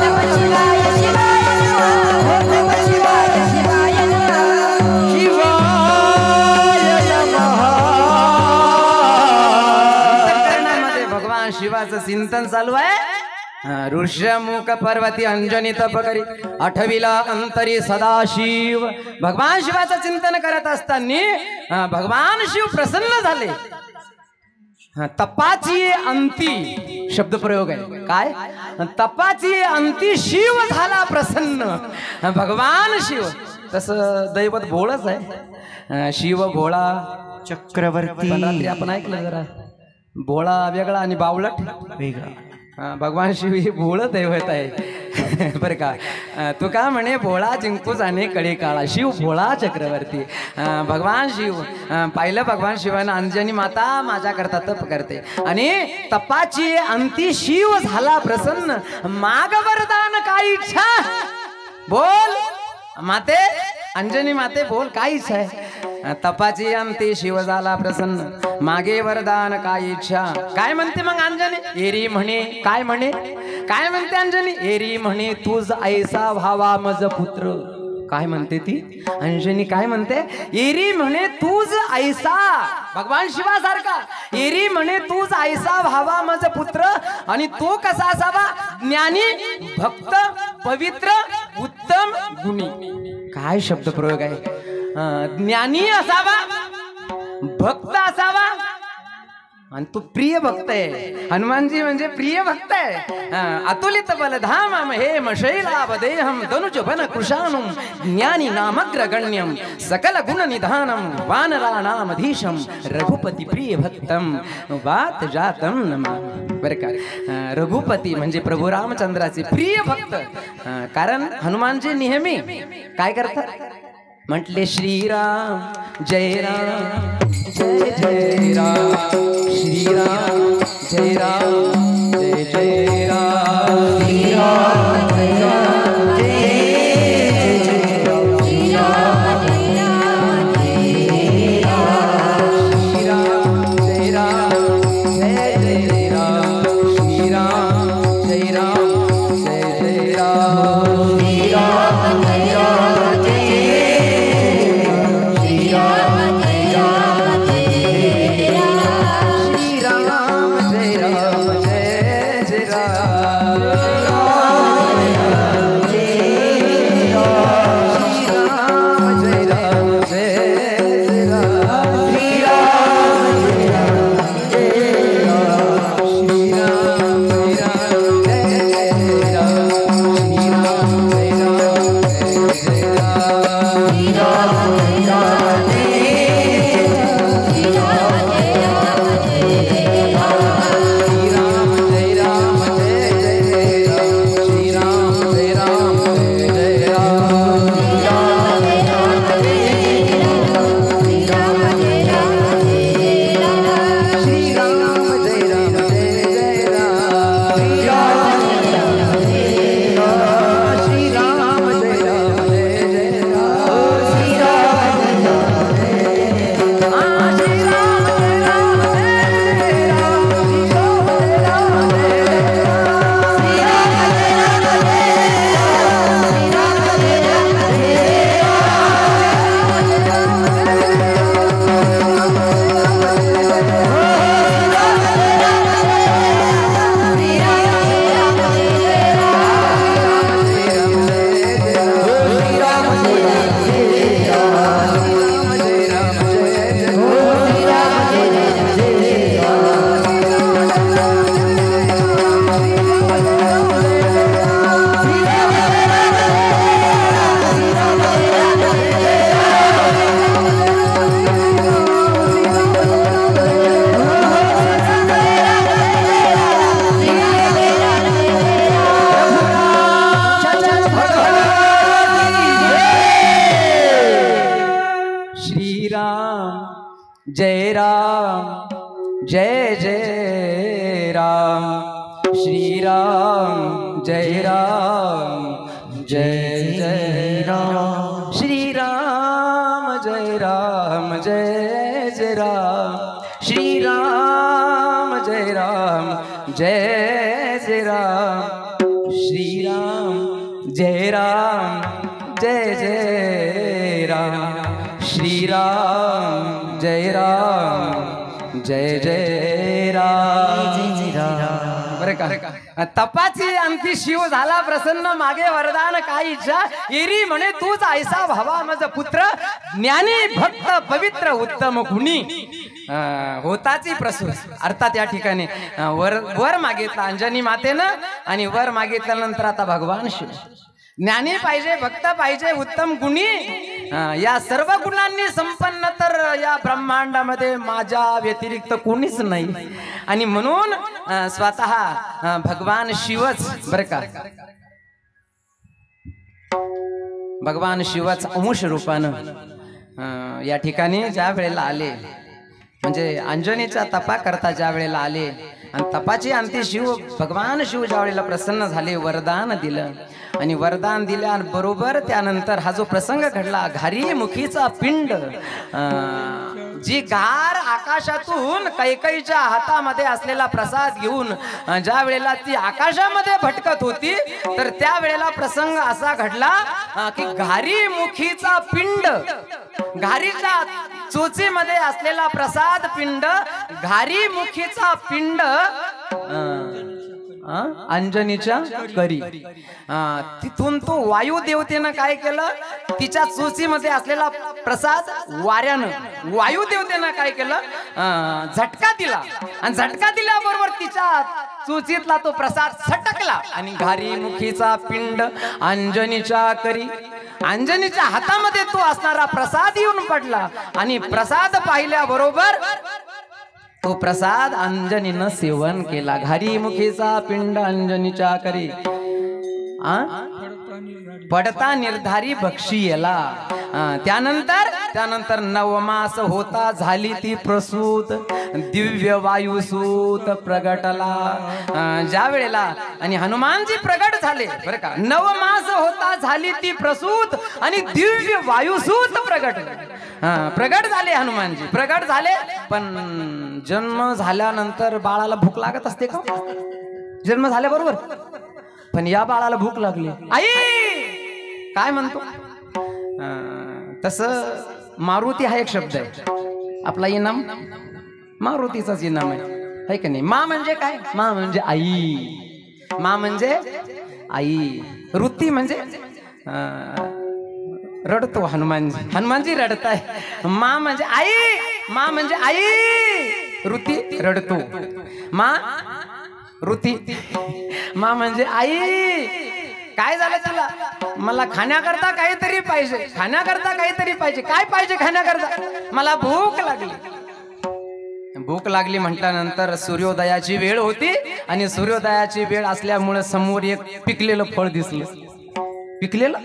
नमः शिवाय शिवाय नमः, ओम नमः शिवाय शिवाय नमः, अंतःकरणामध्ये भगवान शिवाचं चिंतन चालू आहे. ऋष्यमुख पर्वती अंजनी तप करी, आठवीला अंतरी सदाशिव. भगवान शिवाचं चिंतन करत असताना भगवान शिव प्रसन्न झाले. तपाची अंती शब्द प्रयोग आहे. काय? तपाची अंती शिव झाला प्रसन्न. भगवान शिव तसं दैवत भोळच आहे. शिव भोळा चक्रवर्ती पण रात्री आपण ऐकलं जरा, भोळा वेगळा आणि बावळट वेगळा. भगवान शिव ही भोळ दैवत आहे बरं का. तू का म्हणे, भोळा जिंकू जाणे कडी काळा, शिव भोळा चक्रवर्ती. भगवान शिव पाहिलं, भगवान शिवानं अंजनी माता माझ्याकरता तप करते आणि तपाची अंती शिव झाला प्रसन्न. माग वरदान काय इच्छा बोल माते, अंजनी माते बोल काय इच्छा आहे. तपाची अंती शिव झाला प्रसन्न, मागे वरदान काय इच्छा. काय म्हणते मग अंजनी? एरी म्हणे. काय म्हणे? काय म्हणते अंजनी? एरी म्हणे तुझ ऐसा व्हावा मज पुत्र. काय म्हणते ती अंजनी? काय म्हणते? एरी म्हणे तूच ऐसा, भगवान शिवासारखा एरी म्हणे तूच ऐसा व्हावा माझा पुत्र, आणि तो कसा असावा? ज्ञानी, भक्त, पवित्र, उत्तम, गुणी. काय शब्द प्रयोग आहे! ज्ञानी असावा, भक्त असावा, आणि तो प्रिय भक्त आहे. हनुमानजी म्हणजे प्रिय भक्त आहे. अतुलित बलधाम हे मशैलाभ देहम धनुज बन कृशानुम ज्ञानी नामग्रगण्यम सकल गुण निधानम वानराणामधीशम रघुपती प्रिय भक्तम वात जातम नमा. बरं का, रघुपती म्हणजे प्रभू रामचंद्राचे प्रिय भक्त. कारण हनुमानजी नेहमी काय करतात म्हटले? श्रीराम जय राम जय जय राम, श्रीराम जय राम जय जय राम, श्रीराम जय राम जय जय राम, श्रीराम जय राम जय राम, श्रीराम जय राम जय जय राम, श्रीराम जय राम जय जय राम, श्रीराम जय राम जय जय राम जय जय राम, श्री राम जय राम जय जय राम, श्री राम जय राम जय जय राम, श्री राम जय राम जय जय राम, श्री राम जय राम जय जय राम, श्री राम जय राम जय जय राम. बरं का, तपाची अंती शिव झाला प्रसन्न, मागे वरदान काय इच्छा? एरी म्हणे तूच ऐसा व्हावा माझा पुत्र, ज्ञानी भक्त पवित्र उत्तम गुणी. होताची प्रसूत अर्थात या ठिकाणी वर मागितला अंजनी मातेनं, आणि वर मागितल्यानंतर आता भगवान शिव. ज्ञानी पाहिजे, भक्त पाहिजे, उत्तम गुणी, या सर्व गुणांनी संपन्न तर या ब्रह्मांडामध्ये माझ्या व्यतिरिक्त कोणीच नाही. आणि म्हणून स्वतः भगवान शिवच, बरं का, भगवान शिवच अंश रूपानं या ठिकाणी ज्या वेळेला आले, म्हणजे अंजनीचा तपा करता ज्या वेळेला आले, आणि तपाची अंती शिव भगवान शिव ज्या वेळेला प्रसन्न झाले, वरदान दिलं. आणि वरदान दिल्याबरोबर त्यानंतर हा जो प्रसंग घडला, घारी मुखीचा पिंड, जी घार आकाशातून कैकईच्या हातामध्ये असलेला प्रसाद घेऊन ज्या वेळेला ती आकाशामध्ये भटकत होती, तर त्या वेळेला प्रसंग असा घडला की घारी मुखीचा पिंड, घारीच्या चोचीमध्ये असलेला प्रसाद पिंड, घारी मुखीचा पिंड अंजनीच्या करी, तिथून तो वायू देवतेनं काय केलं, तिच्या चोचीमध्ये असलेला प्रसाद वाऱ्यानं, वायू देवतेनं काय केलं, झटका दिला आणि झटका दिल्याबरोबर तिच्या चोचीतला तो प्रसाद सटकला आणि घारी मुखीचा पिंड अंजनीच्या करी, अंजनीच्या हातामध्ये तो असणारा प्रसाद येऊन पडला आणि प्रसाद पाहिल्याबरोबर तो प्रसाद अंजनीनं सेवन केला. घारी मुखीचा पिंड अंजनीच्या करी, पडता निर्धारी बक्षीला. त्यानंतर नवमास होता झाली ती प्रसूत, दिव्य वायुसूत प्रगटला. ज्या वेळेला आणि हनुमानजी प्रगट झाले बरं का, नवमास होता झाली ती प्रसूत आणि दिव्य वायुसूत प्रगट झाले. हनुमानजी प्रगट झाले, पण जन्म झाल्यानंतर बाळाला भूक लागत असते का? जन्म झाल्याबरोबर, पण या बाळाला भूक लागली, आई काय म्हणतो, तसं मारुती हा एक शब्द आहे, आपला इनाम मारुतीचाच इनाम आहे का नाही? मा म्हणजे काय? मा म्हणजे आई, मा म्हणजे आई, ऋती म्हणजे रडतो हनुमानजी, हनुमानजी रडताय, मा म्हणजे आई, मा म्हणजे आई, ऋती रडतो, मा ऋती, मा म्हणजे आई. काय झालं तुला? मला खाण्याकरता काहीतरी पाहिजे, खाण्याकरता काहीतरी पाहिजे. काय पाहिजे खाण्याकरता? मला भूक लागली. भूक लागली म्हटल्यानंतर सूर्योदयाची वेळ होती आणि सूर्योदयाची वेळ असल्यामुळे समोर एक पिकलेलं फळ दिसलं. पिकलेलं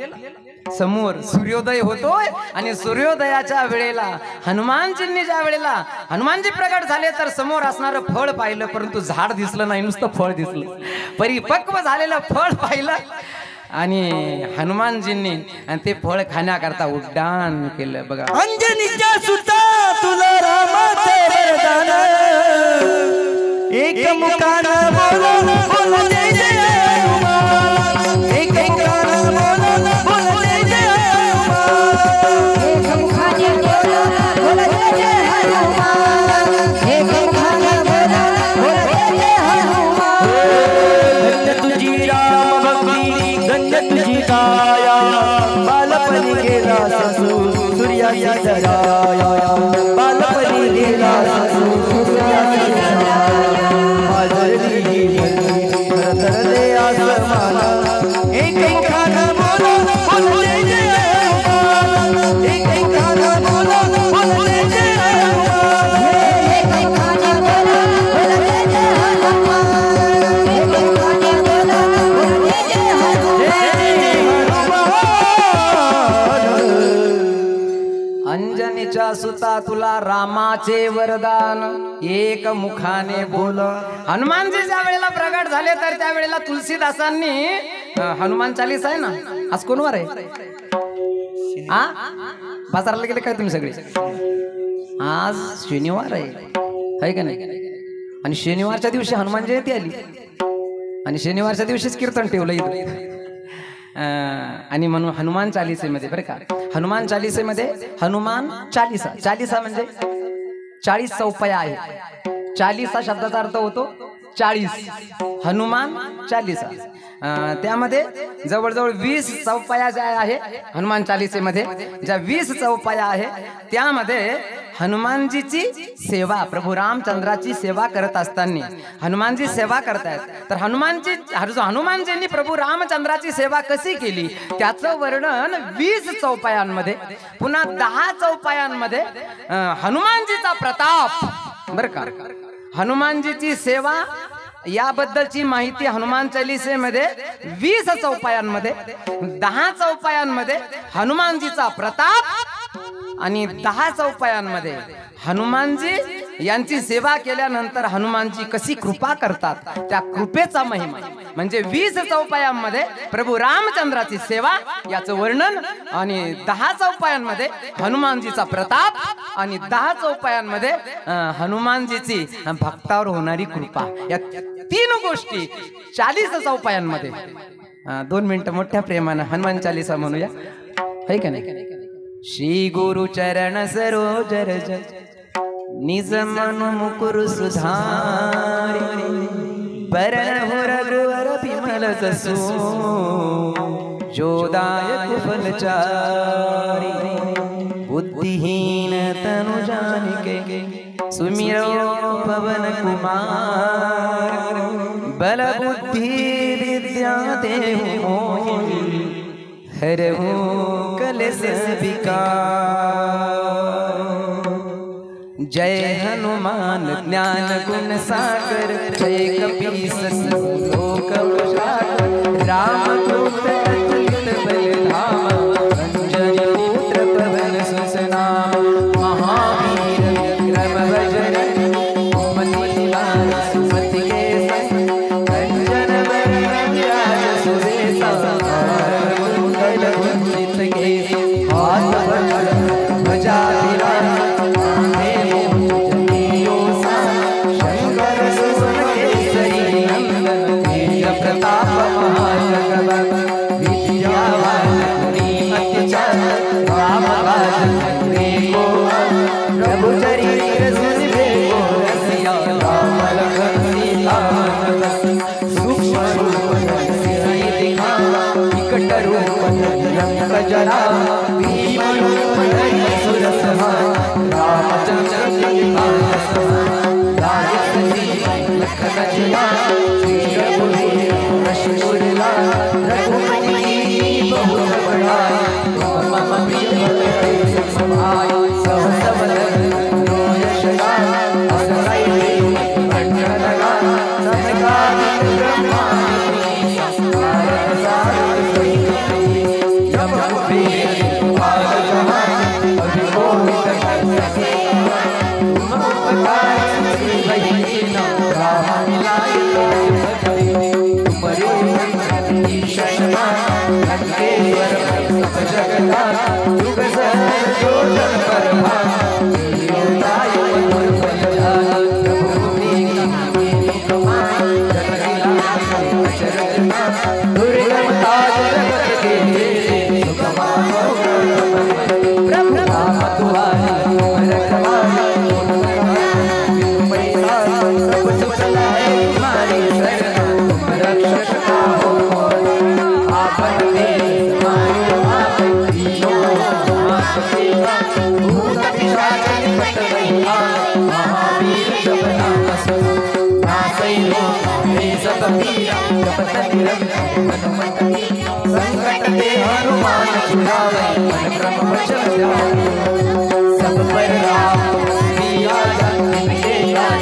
समोर सूर्योदय होतोय आणि सूर्योदयाच्या वेळेला हनुमानजींनी ज्या वेळेला हनुमानजी प्रगट झाले तर समोर असणारं फळ पाहिलं, परंतु झाड दिसलं नाही, नुसतं फळ दिसलं. परिपक्व झालेलं फळ पाहिलं आणि हनुमानजींनी ते फळ खाण्याकरता उड्डाण केलं. बघा, अंजनीच्या सुता तुला रामाचे वरदान, एक मुखानं बोलून बोल जय जय हनुमान, एक मुखानं बोलून बोल जय जय हनुमान, एक मुखाने बोल जय जय हनुमान, एक मुखाने बोल जय जय हनुमान. धन्य तुझी राम भक्ती, धन्य तुझी काया, बालपणी गेला सासू सूर्याची जराया, बालपणी गेला सासू सूर्याची जराया, माझली तरतरले आसमाना, एक मुखानं बोलून बोल जय जय हनुमान, एक मुखानं बोलून बोल जय जय हनुमान, एक मुखाने बोल जय जय हनुमान, एक मुखाने बोल जय जय हनुमान. अंजनीच्या सुता तुला रामाचे वरदान, एक मुखाने बोल. हनुमानजी ज्या वेळेला प्रगट झाले तर त्या वेळेला तुलसीदासांनी हनुमान चालीसा आहे ना, आज कोणवार आहे? बाजाराला गेले काय तुम्ही सगळे? आज शनिवार आहे का नाही? आणि शनिवारच्या दिवशी हनुमान जयंती आली आणि शनिवारच्या दिवशीच कीर्तन ठेवलं इथं. आणि म्हणून हनुमान चालिसेमध्ये बरं का, हनुमान चालिसेमध्ये हनुमान चालिसा, चालिसा म्हणजे 40 चौपाया आहे. चालिसा शब्दाचा अर्थ होतो 40, हनुमान चालिसा. त्यामध्ये जवळजवळ 20 चौपाया ज्या आहे हनुमान चालिसेमध्ये, ज्या 20 चौपाया आहे त्यामध्ये हनुमानजीची सेवा, प्रभू रामचंद्राची सेवा करत असताना हनुमानजी सेवा करतायत. तर हनुमानजींनी प्रभू रामचंद्राची सेवा कशी केली त्याचं वर्णन 20 चौपायांमध्ये, पुन्हा 10 चौपायांमध्ये हनुमानजीचा प्रताप बरं का, हनुमानजीची सेवा याबद्दलची माहिती हनुमान चालिसेमध्ये 20 चौपायांमध्ये, 10 चौपायांमध्ये हनुमानजीचा प्रताप आणि 10 चौपायांमध्ये हनुमानजी यांची सेवा केल्यानंतर हनुमानजी कशी कृपा करतात त्या कृपेचा महिमा म्हणजे 20 चौपायांमध्ये प्रभू रामचंद्राची सेवा याचं वर्णन आणि 10 चौपायांमध्ये हनुमानजीचा प्रताप आणि 10 चौपायांमध्ये हनुमानजीची भक्तावर होणारी कृपा या 3 गोष्टी 40 चौपायांमध्ये 2 मिनिटं मोठ्या प्रेमानं हनुमान चालीसा म्हणूया है का नाही। श्री गुरु चरण सरोज रज निज मन मुकुर सुधारी बरहु रघुवर विमल जसु जो दायक फलचारी बुद्धिहीन तनु जानिके सुमिरो पवन कुमार बल बुद्धि विद्या देहु हरहु कलेश विकार। जय हनुमान ज्ञान गुण सागर जय कपीस लोक उजागर रामदूत अतुलित बल धामा अंजनी पुत्र पवन सुत नाम महावीर विक्रम बजरंगी कुमति निवार सुमति के संग कंचन बरन विराज सुबेसा कुंडल कुंजित केसि हाथ वज्र ध्वजा विराज प्रताप महाजगवत विद्यावान गुणीमति चातुर राम काज करे को प्रभु चरित्र सुनिबे को रसिया राम लखन सीता सूक्ष्म रूप धरि दिखावा विकट रूप धरि रंग जरा भीम रूप धरि असुर संहार रामचंद्र जी मानस लालित जी लखन जिया रघुपति की बहुत बड़ाई मम प्रिय भक्त समाई सहस बदन रोयश गान असराई कंठ लगा सनकादिक ब्रह्मादि संस्कार सार यम कुबेर पाल जहान अभिमोहित कर सके तुम उपकार से भई राम मिलाए संकट ते हनुमान छुड़ावे मन क्रम वचन ध्यान सब पर राम सिया जन के गान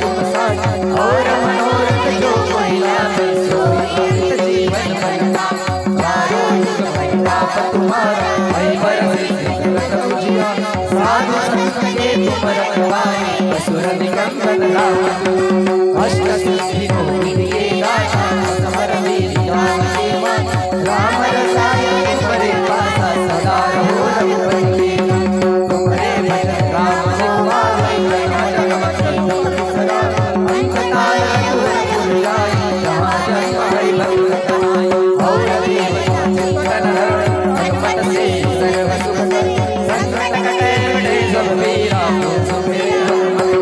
तुम साथ और मनोरथ जो कोई लावे सोई जीवन बनता चारों युग महिमा तुम्हारा भई बरसे तुझिया साधु संत के तुम रखवारे असुर निकंदन राम अष्ट सिद्धि नौ के दाता समर वीर ज्ञान के मान राम रसायन परे पासा सदा रहो रघुपति तुम्हारे भजन राम रघुनाथ जगत मत सदा अंकताय पुरलाई जहाँ जय भक्त तनाई और देव चिंतन हनुमत से सर्व सुख संकट कटे मिटे सब मेरा सुमेर हनुमत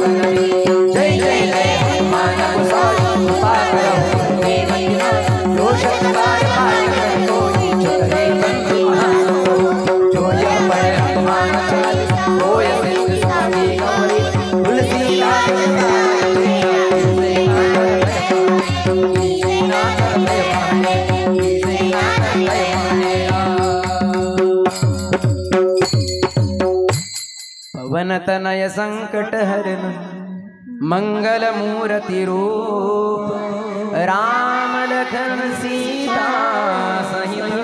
जय जय जय हनुमान गोसाई कृपा करो देवना दोष तार पार तो चले बंधु जो यह पढ़े हनुमान चालीसा होय सिद्ध स्वामी गौरी तुलसी पवन तनय संकट हरन मंगल मूर्ति रूप राम लखन सीता सहित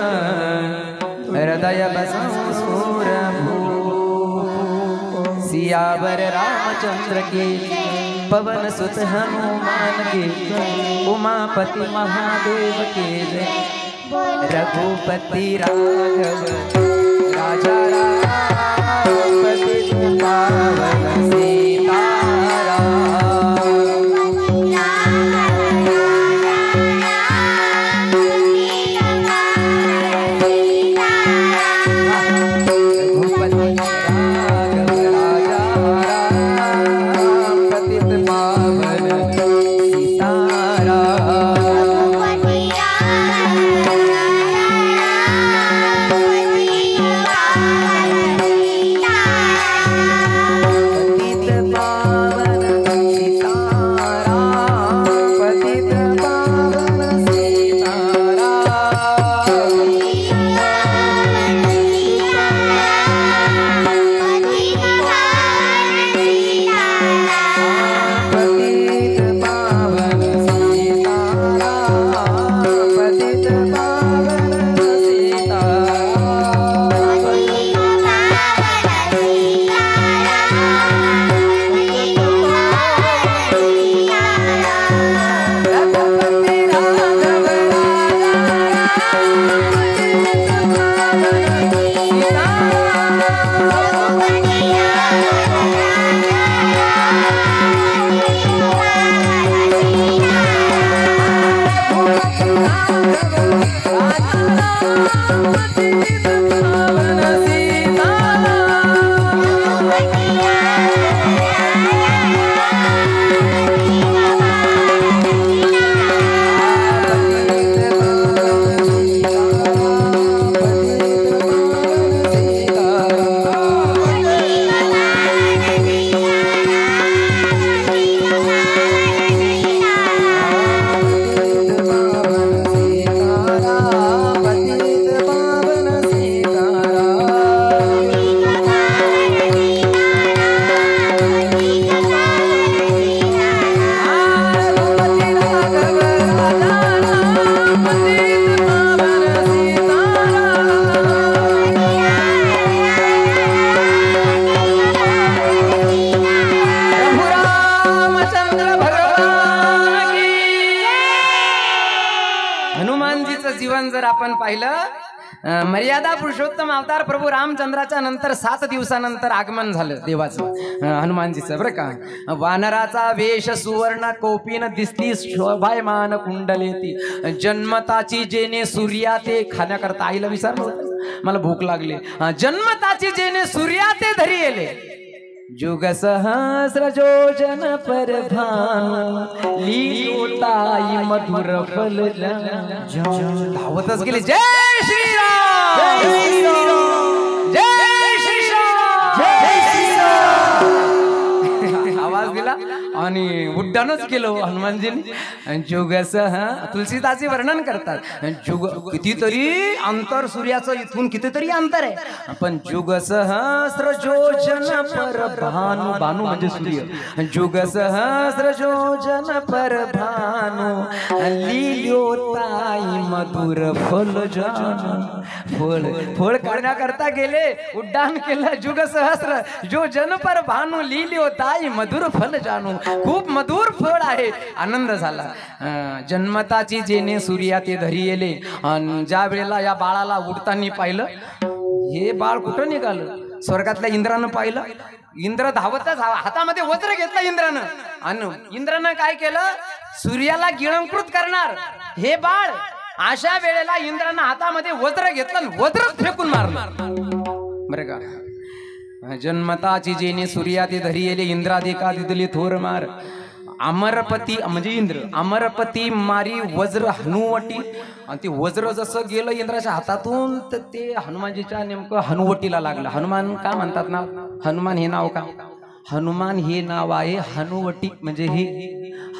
हृदय बसु सूर भूप सियावर रामचंद्र के पवन सुत हनुमान के उमापति महादेव के जय रघुपति राघव राजा राम पतित पावन सीताराम आपण पाहिलं मर्यादा पुरुषोत्तम अवतार प्रभू रामचंद्राच्या नंतर 7 दिवसानंतर आगमन झालं देवाचं हनुमानजीचं बरं का। वानराचा वेश सुवर्ण कोपीन दिसली शोभायमान कुंडलेती जन्मताची जेने सूर्या ते खाण्याकरता आईला विचारलं मला भूक लागली जन्मताची जेने सूर्या ते धरी येले जुग सहस्र जोजन पर भान लीताई मधुर फल धावतच गेले जय श्रीराम जय श्रीराम जय श्रीराम जय श्रीराम आवाज दिला आणि उड्डाणच केलं हनुमानजीने जुगसह तुलसीदासचे वर्णन करतात जुग कितीतरी अंतर सूर्याचं इथून कितीतरी अंतर आहे पण जुग सहस्र योजन पर भानु भानु म्हणजे सूर्य जुग सहस्र योजन पर भानु लील्योताई मधुर फल जान फळ फळ करण्याकरता गेले उड्डाण केलं जुग सहस्र योजन पर भानु लील्योताई मधुर फल जानू खूप मधुर फळ आहे आनंद झाला जन्मताची जेने सूर्या ते धरी येले आणि ज्या वेळेला या बाळाला उडताना पाहिलं हे बाळ कुठं निघालं स्वर्गातल्या इंद्रानं पाहिलं इंद्र धावतच हातामध्ये वज्र घेतलं इंद्रानं आणि इंद्रानं काय केलं सूर्याला गिळंकृत करणार हे बाळ अशा वेळेला इंद्रानं हातामध्ये वज्र घेतलं वज्रच फेकून मारलं बरं का। जन्मताची जेने सूर्या ते धरी येले इंद्रादिका दिदली थोर मार अमरपती म्हणजे इंद्र अमरपती मारी वज्र हनुवटी आणि ते वज्र जसं गेलं इंद्राच्या हातातून तर ते हनुमानजीच्या नेमकं हनुवटीला लागलं। हनुमान का म्हणतात ना हनुमान हे नाव का हनुमान हे नाव आहे हनुवटी म्हणजे हे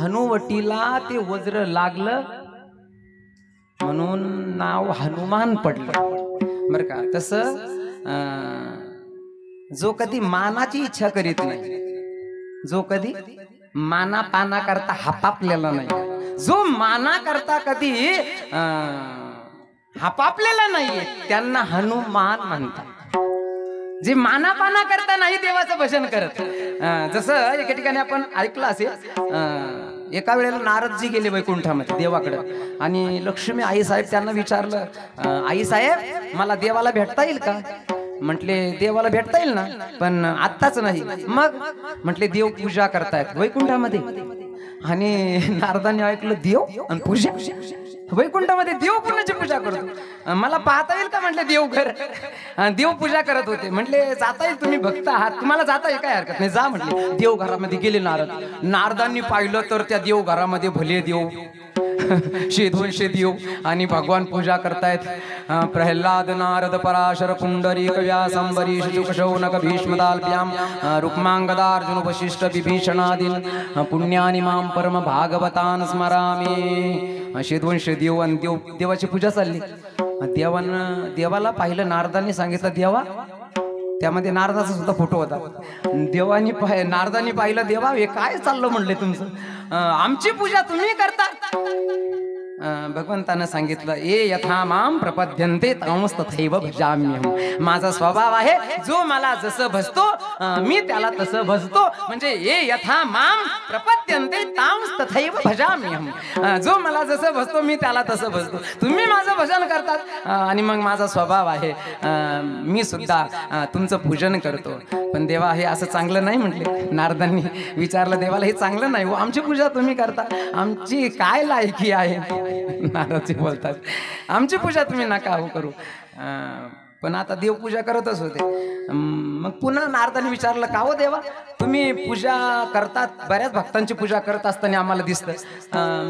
हनुवटीला ते वज्र लागलं म्हणून नाव हनुमान पडलं बरं का। तसं जो कधी मानाची इच्छा करीत नाही जो कधी माना पाना करता हापापलेला नाही जो माना करता कधी हापापलेला नाहीये त्यांना हनुमान म्हणतात। जे मानापाना करता नाही देवाचं भजन करत. जसं एका ठिकाणी आपण ऐकलं असेल, एका वेळेला नारदजी गेले वैकुंठामध्ये देवाकडं आणि लक्ष्मी आई साहेब त्यांना विचारलं, आई साहेब मला देवाला भेटता येईल का? म्हटले देवाला भेटता येईल ना, पण आत्ताच नाही. मग म्हटले देव पूजा करतायत वैकुंठामध्ये. आणि नारदांनी ऐकलं देव आणि पूजा, वैकुंठामध्ये देव कोणाची पूजा करतो? मला पाहता येईल का म्हटले देवघर? देव पूजा करत होते. म्हटले जाता येईल, तुम्ही भक्त आहात, तुम्हाला जाता येईल, काय हरकत नाही, जा म्हटले. देवघरामध्ये गेले नारद. नारदांनी पाहिलं तर त्या देवघरामध्ये भले देव, 100-200 देव आणि भगवान पूजा करतायत. प्रल्हाद नारद पराशर पुंडरीक व्यास अंबरीश शुक शौनक भीष्मदाल्प्याम रुक्मांगदार्जुन वशिष्ठ विभीषणादीन पुण्यानि मां परम भागवतान स्मरामि. 100-200 देव आणि देवाची पूजा चालली. देवाला पाहिलं, नारदांनी सांगितलं देवा, त्यामध्ये नारदाचा सुद्धा फोटो होता. नारदांनी पाहिलं, देवा हे काय चाललं म्हणले तुमचं, आमची पूजा तुम्ही करता. भगवंतानं सांगितलं, ए यथा माम प्रपद्यन्ते तांस तथैव भजाम्यहम्. माझा स्वभाव आहे, जो मला जसं भजतो मी त्याला तसं भजतो. म्हणजे ए यथा माम प्रपद्यन्ते तांस तथैव भजाम्यहम्. जो मला जसं भजतो मी त्याला तसं भजतो. तुम्ही माझं भजन करतात आणि मग माझा स्वभाव आहे, मी सुद्धा तुमचं पूजन करतो. पण देवा हे असं चांगलं नाही म्हटले. नारदांनी विचारलं देवाला, हे चांगलं नाही हो, आमची पूजा तुम्ही करता, आमची काय लायकी आहे? नारदजी बोलतात, आमची पूजा तुम्ही नका हो करू. पण आता देव पूजा करतच होते. मग पुन्हा नारदांनी विचारलं, का हो देवा तुम्ही पूजा करतात, बऱ्याच भक्तांची पूजा करत असताना आम्हाला दिसतं,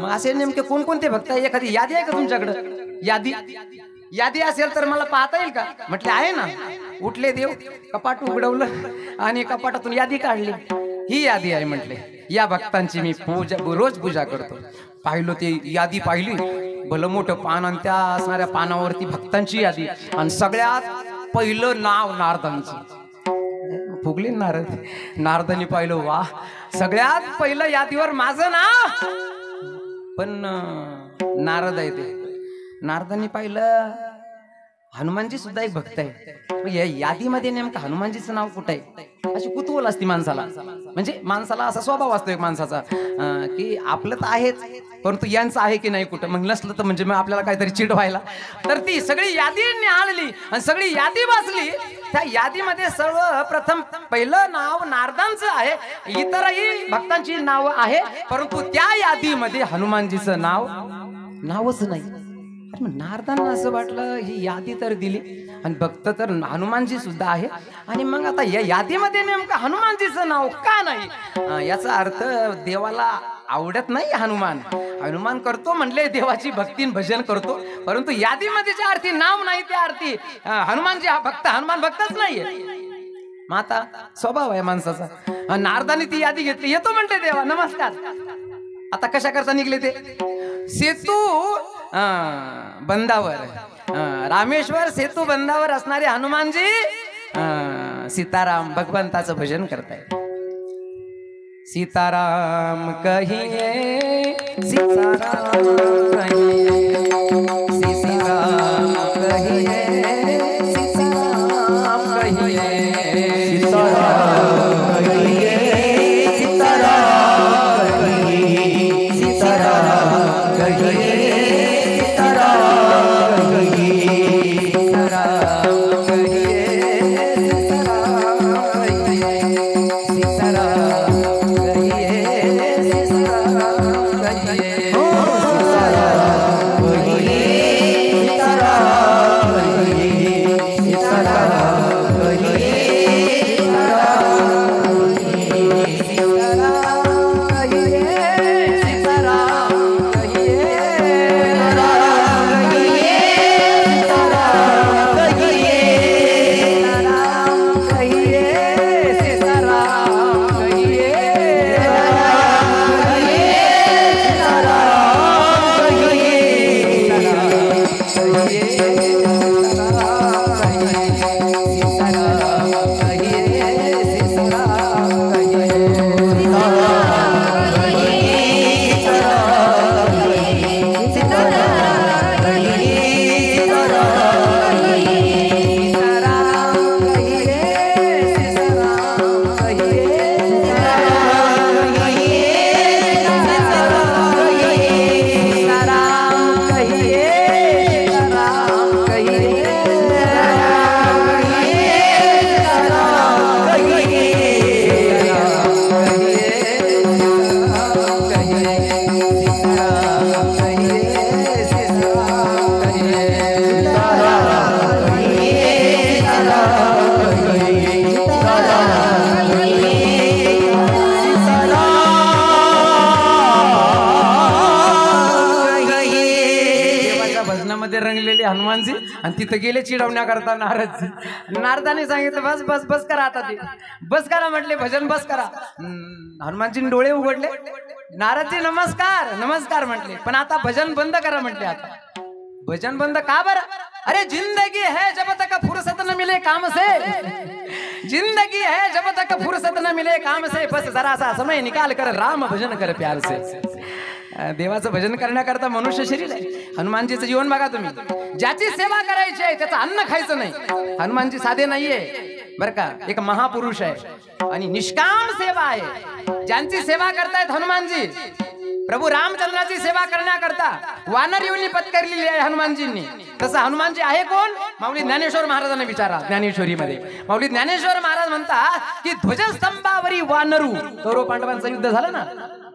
मग असे नेमके कोणकोणते भक्त आहे? एखादी यादी आहे का तुमच्याकडं? यादी असेल तर मला पाहता येईल का? म्हटले आहे ना. उठले देव, कपाट उघडवलं आणि कपाटातून यादी काढली. ही यादी आहे म्हटले, या भक्तांची मी रोज पूजा करतो. पाहिलं ते यादी पाहिली, भलं मोठं पान आणि त्या असणाऱ्या पानावरती भक्तांची यादी आणि सगळ्यात पहिलं नाव नारदांची. फुगले नारद. नारदांनी पाहिलं, वा, सगळ्यात पहिलं यादीवर माझं नाव. पण नारद आहे ते. नारदांनी पाहिलं, हनुमानजी सुद्धा एक भक्त आहे. या यादीमध्ये नेमकं हनुमानजीचं नाव कुठं आहे? अशी कुतूहल असते माणसाला. म्हणजे माणसाला असा स्वभाव असतो एक माणसाचा, की आपलं तर आहेच, परंतु यांचं आहे की नाही कुठं. मग नसलं तर म्हणजे मग आपल्याला काहीतरी चिड व्हायला. तर ती सगळी यादी आणली आणि सगळी यादी वाचली. त्या यादीमध्ये सर्वप्रथम पहिलं नाव नारदांचं आहे. इतरही भक्तांची नाव आहे, परंतु त्या यादीमध्ये हनुमानजीचं नावच नाही. नारदांना असं वाटलं, ही यादी तर दिली आणि भक्त तर हनुमानजी सुद्धा आहे, आणि मग आता या यादीमध्ये नेमकं हनुमानजीचं नाव का नाही? याचा अर्थ देवाला आवडत नाही हनुमान करतो म्हणले देवाची भक्ती भजन करतो, परंतु यादीमध्ये ज्या अर्थी नाव नाही त्या अर्थी हनुमानजी हा भक्त, हनुमान भक्तच नाहीये. मग आता स्वभाव आहे माणसाचा. नारदांनी ती यादी घेतली, येतो म्हणते देवा, नमस्कार. आता कशा करता निघले ते? सेतू बंदावर, रामेश्वर सेतू बंदावर असणारे हनुमानजी सीताराम भगवंताचं भजन करतायत. सीताराम कहिए, सीताराम कहिए, सीताराम कहिए, सीताराम कहिए, सीताराम कहिए, सीताराम कहिए, सीताराम कहिए, हनुमानजी आणि तिथं गेले चिडवण्याकरता नारदजी. नारदाने सांगितलं बस बस बस करा आता ते बस करा म्हटले भजन बस करा. हनुमानजीने डोळे उघडले. नारदजी नमस्कार नमस्कार म्हटले पण आता भजन बंद करा म्हटले. आता भजन बंद का बरं? अरे जिंदगी है जब तक फुर्सत न मिले काम से, जिंदगी है जब तक फुर्सत न मिले काम से, बस जरा सा समय निकाल कर राम भजन कर प्यार से. देवाचं भजन करण्याकरता मनुष्य शरीर आहे. हनुमानजीचं जीवन बघा तुम्ही. ज्याची सेवा करायची आहे त्याचं अन्न खायचं नाही. हनुमानजी साधे नाहीये बर का, एक महापुरुष आहे आणि निष्काम सेवा आहे. ज्यांची सेवा करतायत हनुमानजी, प्रभू रामचंद्राची सेवा करण्याकरता वानर योनी पत्करलेली आहे हनुमानजींनी. तसं हनुमानजी आहे कोण? माऊली ज्ञानेश्वर महाराजांना विचारा. ज्ञानेश्वरी मध्ये माऊली ज्ञानेश्वर महाराज म्हणतात की ध्वजस्तंभावरी वानरू. कौरव पांडवांचं युद्ध झालं ना,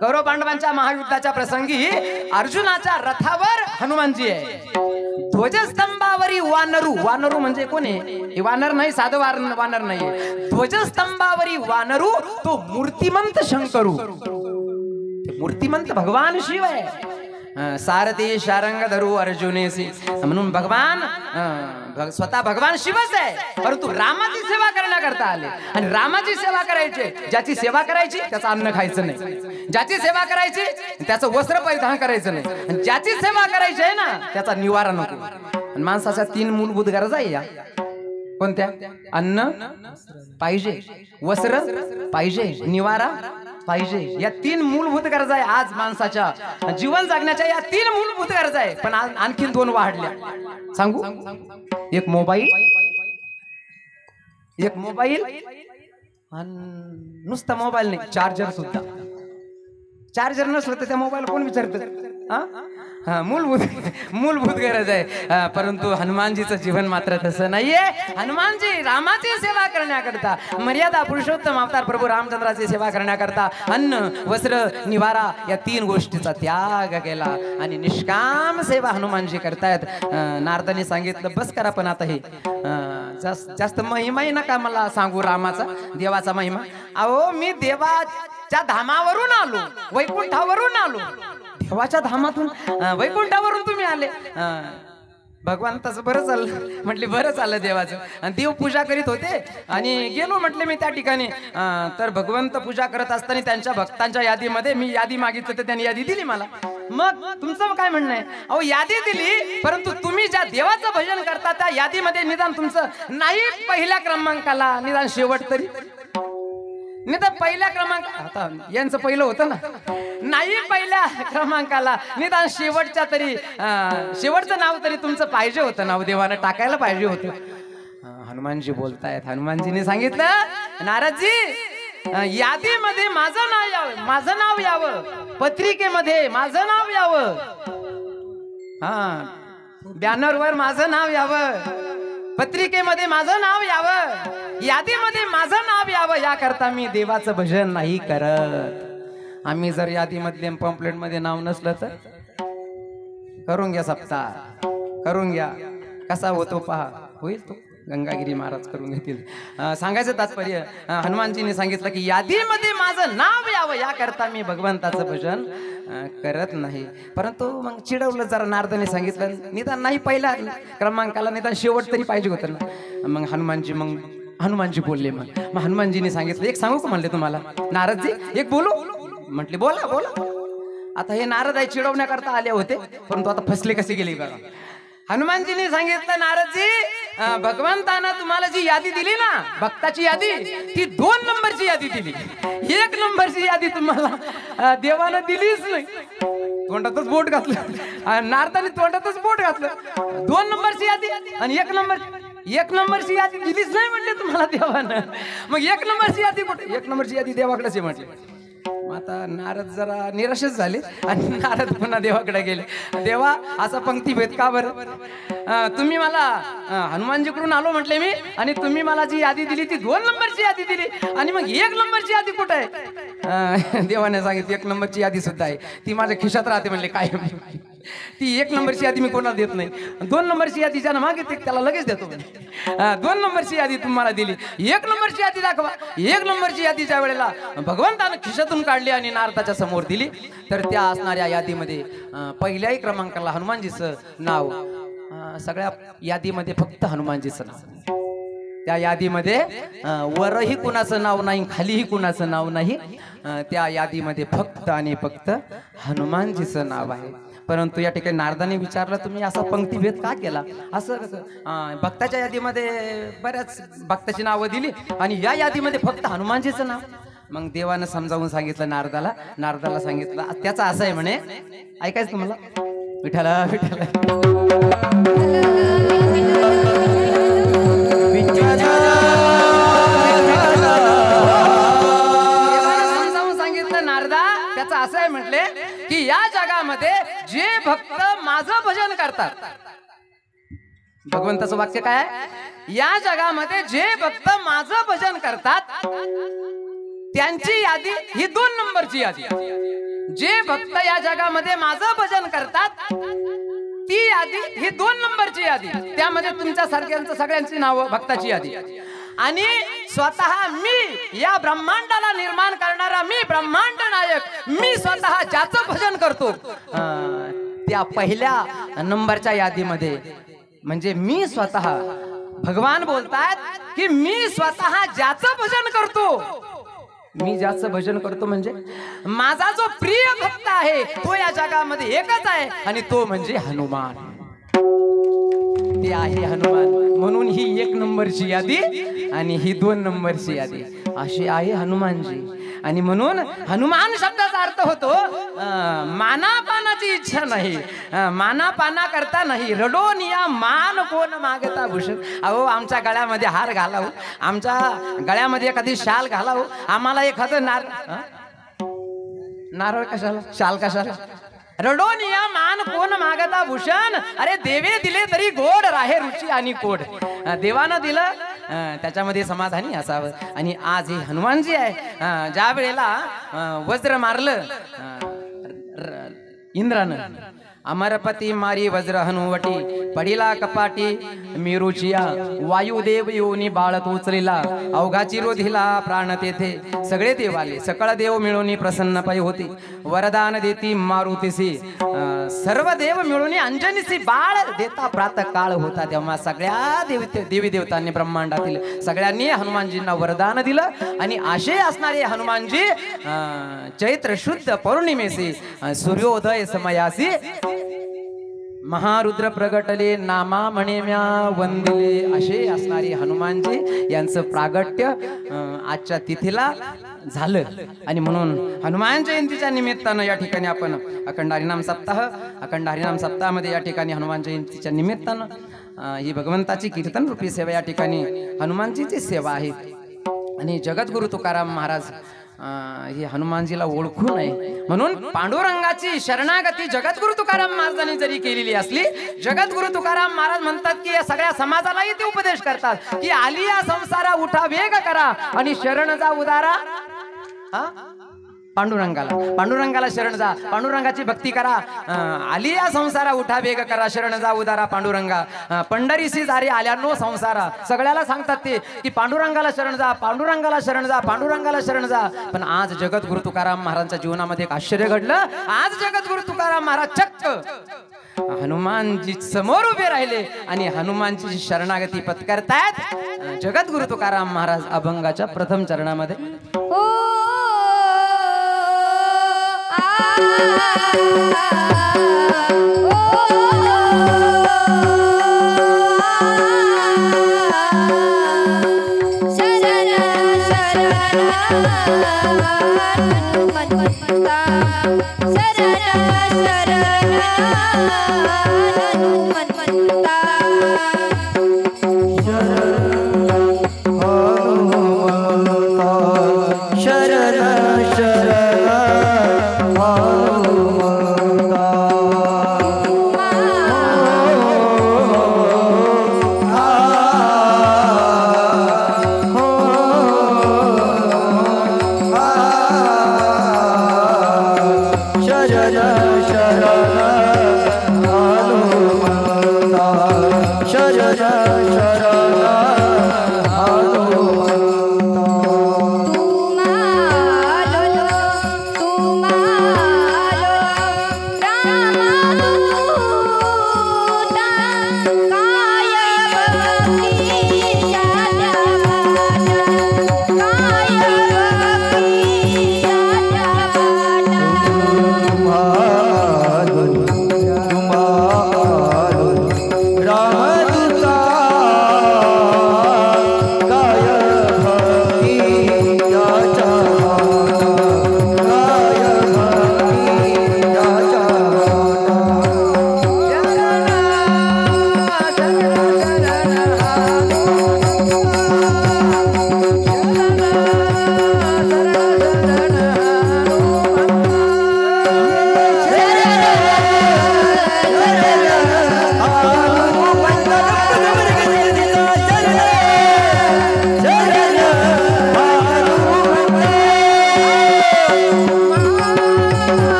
कौरव पांडवांच्या महायुद्धाच्या प्रसंगी अर्जुनाच्या रथावर हनुमानजी आहे. ध्वजस्तंभावरी वानरू. वानरू म्हणजे कोण आहे? हे वानर नाही, साधं वानर नाहीये. ध्वजस्तंभावरी वानरू तो मूर्तिमंत शंकरू, मूर्तिमंत भगवान शिव आहे. सारथी शारंग धरू अर्जुनेसी, म्हणून भगवान स्वतः भगवान शिवच आहे. परंतु रामाची सेवा करण्याकरता आले आणि रामाची सेवा करायची. ज्याची सेवा करायची त्याचं अन्न खायचं नाही, ज्याची सेवा करायची त्याचं वस्त्र परिधान करायचं नाही, आणि ज्याची सेवा करायची आहे ना त्याचा निवारा नको. आणि माणसाच्या 3 मूलभूत गरजा आहे या. कोणत्या? अन्न पाहिजे, वस्त्र पाहिजे, निवारा पाहिजे. या 3 मूलभूत गरजा आहे आज माणसाच्या जीवन जगण्याच्या. या 3 मूलभूत गरजा आहे. पण आणखीन 2 वाढल्या. सांगू? एक मोबाईल, एक मोबाईल आणि नुसता मोबाईल नाही, चार्जर सुद्धा. चार्जर नसलं तर त्या मोबाईल कोण विचारतं? मूलभूत गरज आहे. परंतु हनुमानजीचं जीवन मात्र तसं नाहीये. हनुमानजी रामाची सेवा करण्याकरता, मर्यादा पुरुषोत्तम अवतार प्रभू रामचंद्राची सेवा करण्याकरता अन्न वस्त्र निवारा या 3 गोष्टीचा त्याग केला आणि निष्काम सेवा हनुमानजी करतायत. नारदाने सांगितलं बस करा पण आता हे जास्त महिमाही नका मला सांगू रामाचा, देवाचा महिमा. अहो मी देवाच्या धामावरून आलो, वैकुंठावरून आलो. देवाच्या धामातून वैकुंठावरून तुम्ही आले. भगवंताचं बरं चाललं म्हटले, बरं चाललं देवाचं. आणि देव पूजा करीत होते आणि गेलो म्हटले मी त्या ठिकाणी. तर भगवंत पूजा करत असताना त्यांच्या भक्तांच्या यादीमध्ये मी यादी मागितलं तर त्यांनी यादी दिली मला. मग तुमचं काय म्हणणं आहे? अहो यादी दिली, परंतु तुम्ही ज्या देवाचं भजन करता त्या यादीमध्ये निदान तुमचं नाही पहिल्या क्रमांकाला, निदान शेवट तरी निदान पहिल्या क्रमांक. आता यांचं पहिलं होतं ना, नाही पहिल्या क्रमांकाला निदान शेवटच्या तरी शेवटचं नाव तरी तुमचं पाहिजे होतं. नाव देवानं टाकायला पाहिजे होतं. हनुमानजी बोलतायत. हनुमानजीने सांगितलं नारदजी यादीमध्ये माझं नाव यावं, माझं नाव यावं, पत्रिकेमध्ये माझं नाव यावं, बॅनरवर माझं नाव यावं, पत्रिकेमध्ये माझं नाव यावं, यादीमध्ये माझं नाव यावं, याकरता मी देवाचं भजन नाही करत. आम्ही जर यादीमधले पॉम्पलेट मध्ये नाव नसलं तर करून घ्या, सप्ताह करून घ्या, कसा होतो पहा, होईल तो. गंगागिरी महाराज करून घेतील. सांगायचं तात्पर्य हनुमानजीने सांगितलं की यादीमध्ये माझं नाव यावं याकरता मी भगवंताचं भजन करत नाही. परंतु मग चिडवलं जरा. नारदाने सांगितलं निदान नाही पहिल्या क्रमांकाला निदान शेवट तरी पाहिजे होतं ना. मग हनुमानजी बोलले. मग हनुमानजीने सांगितलं एक सांगू का म्हणले तुम्हाला? नारदजी एक बोलू म्हटले. बोला बोला. आता हे नारद आहे चिडवण्याकरता आले होते, परंतु आता फसले कसे गेले बघा. हनुमानजीने सांगितलं नारदजी भगवंतानं तुम्हाला जी यादी दिली ना, भक्ताची यादी, ती 2 नंबरची यादी दिली. 1 नंबरची यादी तुम्हाला देवानं दिलीच नाही. तोंडातच बोट घातलं नारदाने, तोंडातच बोट घातलं. 2 नंबरची यादी आणि 1 नंबरची यादी दिलीच नाही म्हटले तुम्हाला देवानं. मग 1 नंबरची यादी कुठे? 1 नंबरची यादी देवाकडेच आहे म्हटले. आता नारद जरा निराशच झाले आणि नारद पुन्हा देवाकडे गेले. देवा असा पंक्तीभेद का बरं? तुम्ही मला हनुमानजीकडून आलो म्हटले मी, आणि तुम्ही मला जी यादी दिली ती 2 नंबरची यादी दिली, आणि मग 1 नंबरची यादी कुठे आहे? देवाने सांगितलं 1 नंबरची यादी सुद्धा आहे, ती माझ्या खिशात राहते म्हणले. काय ती 1 नंबरची यादी मी कोणाला देत नाही. 2 नंबरची यादी ज्यानं मागितली त्याला लगेच देतो. 2 नंबरची यादी तुम्हाला दिली, 1 नंबरची यादी दाखवा. 1 नंबरची यादी ज्या वेळेला भगवंतानं खिशातून काढली आणि नारदाच्या समोर दिली, तर त्या असणाऱ्या यादीमध्ये पहिल्याही क्रमांकाला हनुमानजीचं नाव. सगळ्या यादीमध्ये फक्त हनुमानजीचं नाव. त्या यादीमध्ये वरही कुणाचं नाव नाही, खालीही कुणाचं नाव नाही. त्या यादीमध्ये फक्त आणि फक्त हनुमानजीचं नाव आहे. परंतु या ठिकाणी नारदाने विचारलं, तुम्ही असा पंक्तिभेद का केला? असं कसं? भक्ताच्या यादीमध्ये बऱ्याच भक्ताची नावं दिली आणि या यादीमध्ये फक्त हनुमानजीचं नाव. मग देवानं समजावून सांगितलं नारदाला सांगितलं, त्याचं असं आहे म्हणे. ऐकायचं तुम्हाला? विठ्ठला विठ्ठला समजावून सांगितलं नारदा, त्याचं असं आहे म्हटले की या जगामध्ये जे भक्त माझं भजन करतात, भगवंताचं वाक्य काय आहे? या जगामध्ये जे भक्त माझं भजन करतात त्यांची यादी ही 2 नंबरची यादी. जे भक्त या जगामध्ये माझं भजन करतात ती यादी ही 2 नंबरची यादी. त्यामध्ये तुमच्या सारख्यांचं सगळ्यांची नावं भक्ताची यादी. आणि स्वतः मी या ब्रह्मांडाला निर्माण करणारा, मी ब्रह्मांड नायक, मी स्वतः ज्याचं भजन करतो त्या पहिल्या नंबरच्या यादीमध्ये, म्हणजे मी स्वतः, भगवान बोलतात की मी स्वतः ज्याचं भजन करतो, मी ज्याचं भजन करतो म्हणजे माझा जो प्रिय भक्त आहे तो या जगामध्ये एकच आहे आणि तो म्हणजे हनुमान. ते आहे हनुमान. म्हणून ही 1 नंबरची यादी आणि ही 2 नंबरची यादी अशी आहे हनुमानजी. आणि म्हणून हनुमान शब्दाचा अर्थ होतो मानापानाची इच्छा नाही, मानापाना करता नाही, रडोनिया मान कोण मागता भूषण. अहो आमच्या गळ्यामध्ये हार घालावं, आमच्या गळ्यामध्ये एखादी शाल घालावं, आम्हाला एखादं नारळ कशाला, शाल कशाला? रडोनिया मान कोण मागता भूषण. अरे देवे दिले तरी गोड राहे रुची आणि कोड. देवानं दिलं त्याच्यामध्ये समाधानी असावं. आणि आज हे हनुमानजी आहे. ज्या वेळेला वज्र मारलं इंद्रानं, अमरपती मारी वज्र हनुवटी, पडिला कपाटी मेरुचिया, वायुदेव योनी बाळत उचलिला, अवघाची रोधिला प्राण तेथे, सगळे देव आले, सकळ देव मिळून प्रसन्न पायी होती, वरदान देती मारुतीसी, सर्व देव मिळून अंजनीसी बाळ देता प्रातः काळ होता. तेव्हा सगळ्या देवी देवतांनी ब्रह्मांडातील सगळ्यांनी हनुमानजींना वरदान दिलं. आणि असे असणारे हनुमानजी चैत्र शुद्ध पौर्णिमेसी सूर्योदय समयासी महारुद्र प्रगटले, नामा म्हणे म्या वंदिले. असे असणारे हनुमानजी यांचं प्रागट्य आजच्या तिथीला झालं. आणि म्हणून हनुमान जयंतीच्या निमित्तानं या ठिकाणी आपण अखंड हरिनाम सप्ताहामध्ये या ठिकाणी हनुमान जयंतीच्या निमित्तानं ही भगवंताची कीर्तन रूपी सेवा, या ठिकाणी हनुमानजीची सेवा आहे. आणि जगद्गुरु तुकाराम महाराज ही हनुमानजीला ओळखू नये म्हणून पांडुरंगाची शरणागती जगद्गुरु तुकाराम महाराजांनी जरी केलेली असली, जगद्गुरु तुकाराम महाराज म्हणतात की या सगळ्या समाजालाही ते उपदेश करतात की आलिया संसारा उठा वेग करा आणि शरण जा उदारा पांडुरंगाला शरण जा, पांडुरंगाची भक्ती करा. आलिया संसारा उठा वेग करा, शरण जा उदारा पांडुरंगा, पंढरीसी जारी आल्यानो संसारा. सगळ्याला सांगतात ते की पांडुरंगाला शरण जा, पांडुरंगाला शरण जा, पांडुरंगाला शरण जा. पण आज जगद्गुरु तुकाराम महाराजांच्या जीवनामध्ये एक आश्चर्य घडलं. आज जगद्गुरु तुकाराम महाराज चक्क हनुमानजी समोर उभे राहिले आणि हनुमानची शरणागती पत्करतायत. जगद्गुरु तुकाराम महाराज अभंगाच्या प्रथम चरणामध्ये शरण शरण हनुमंता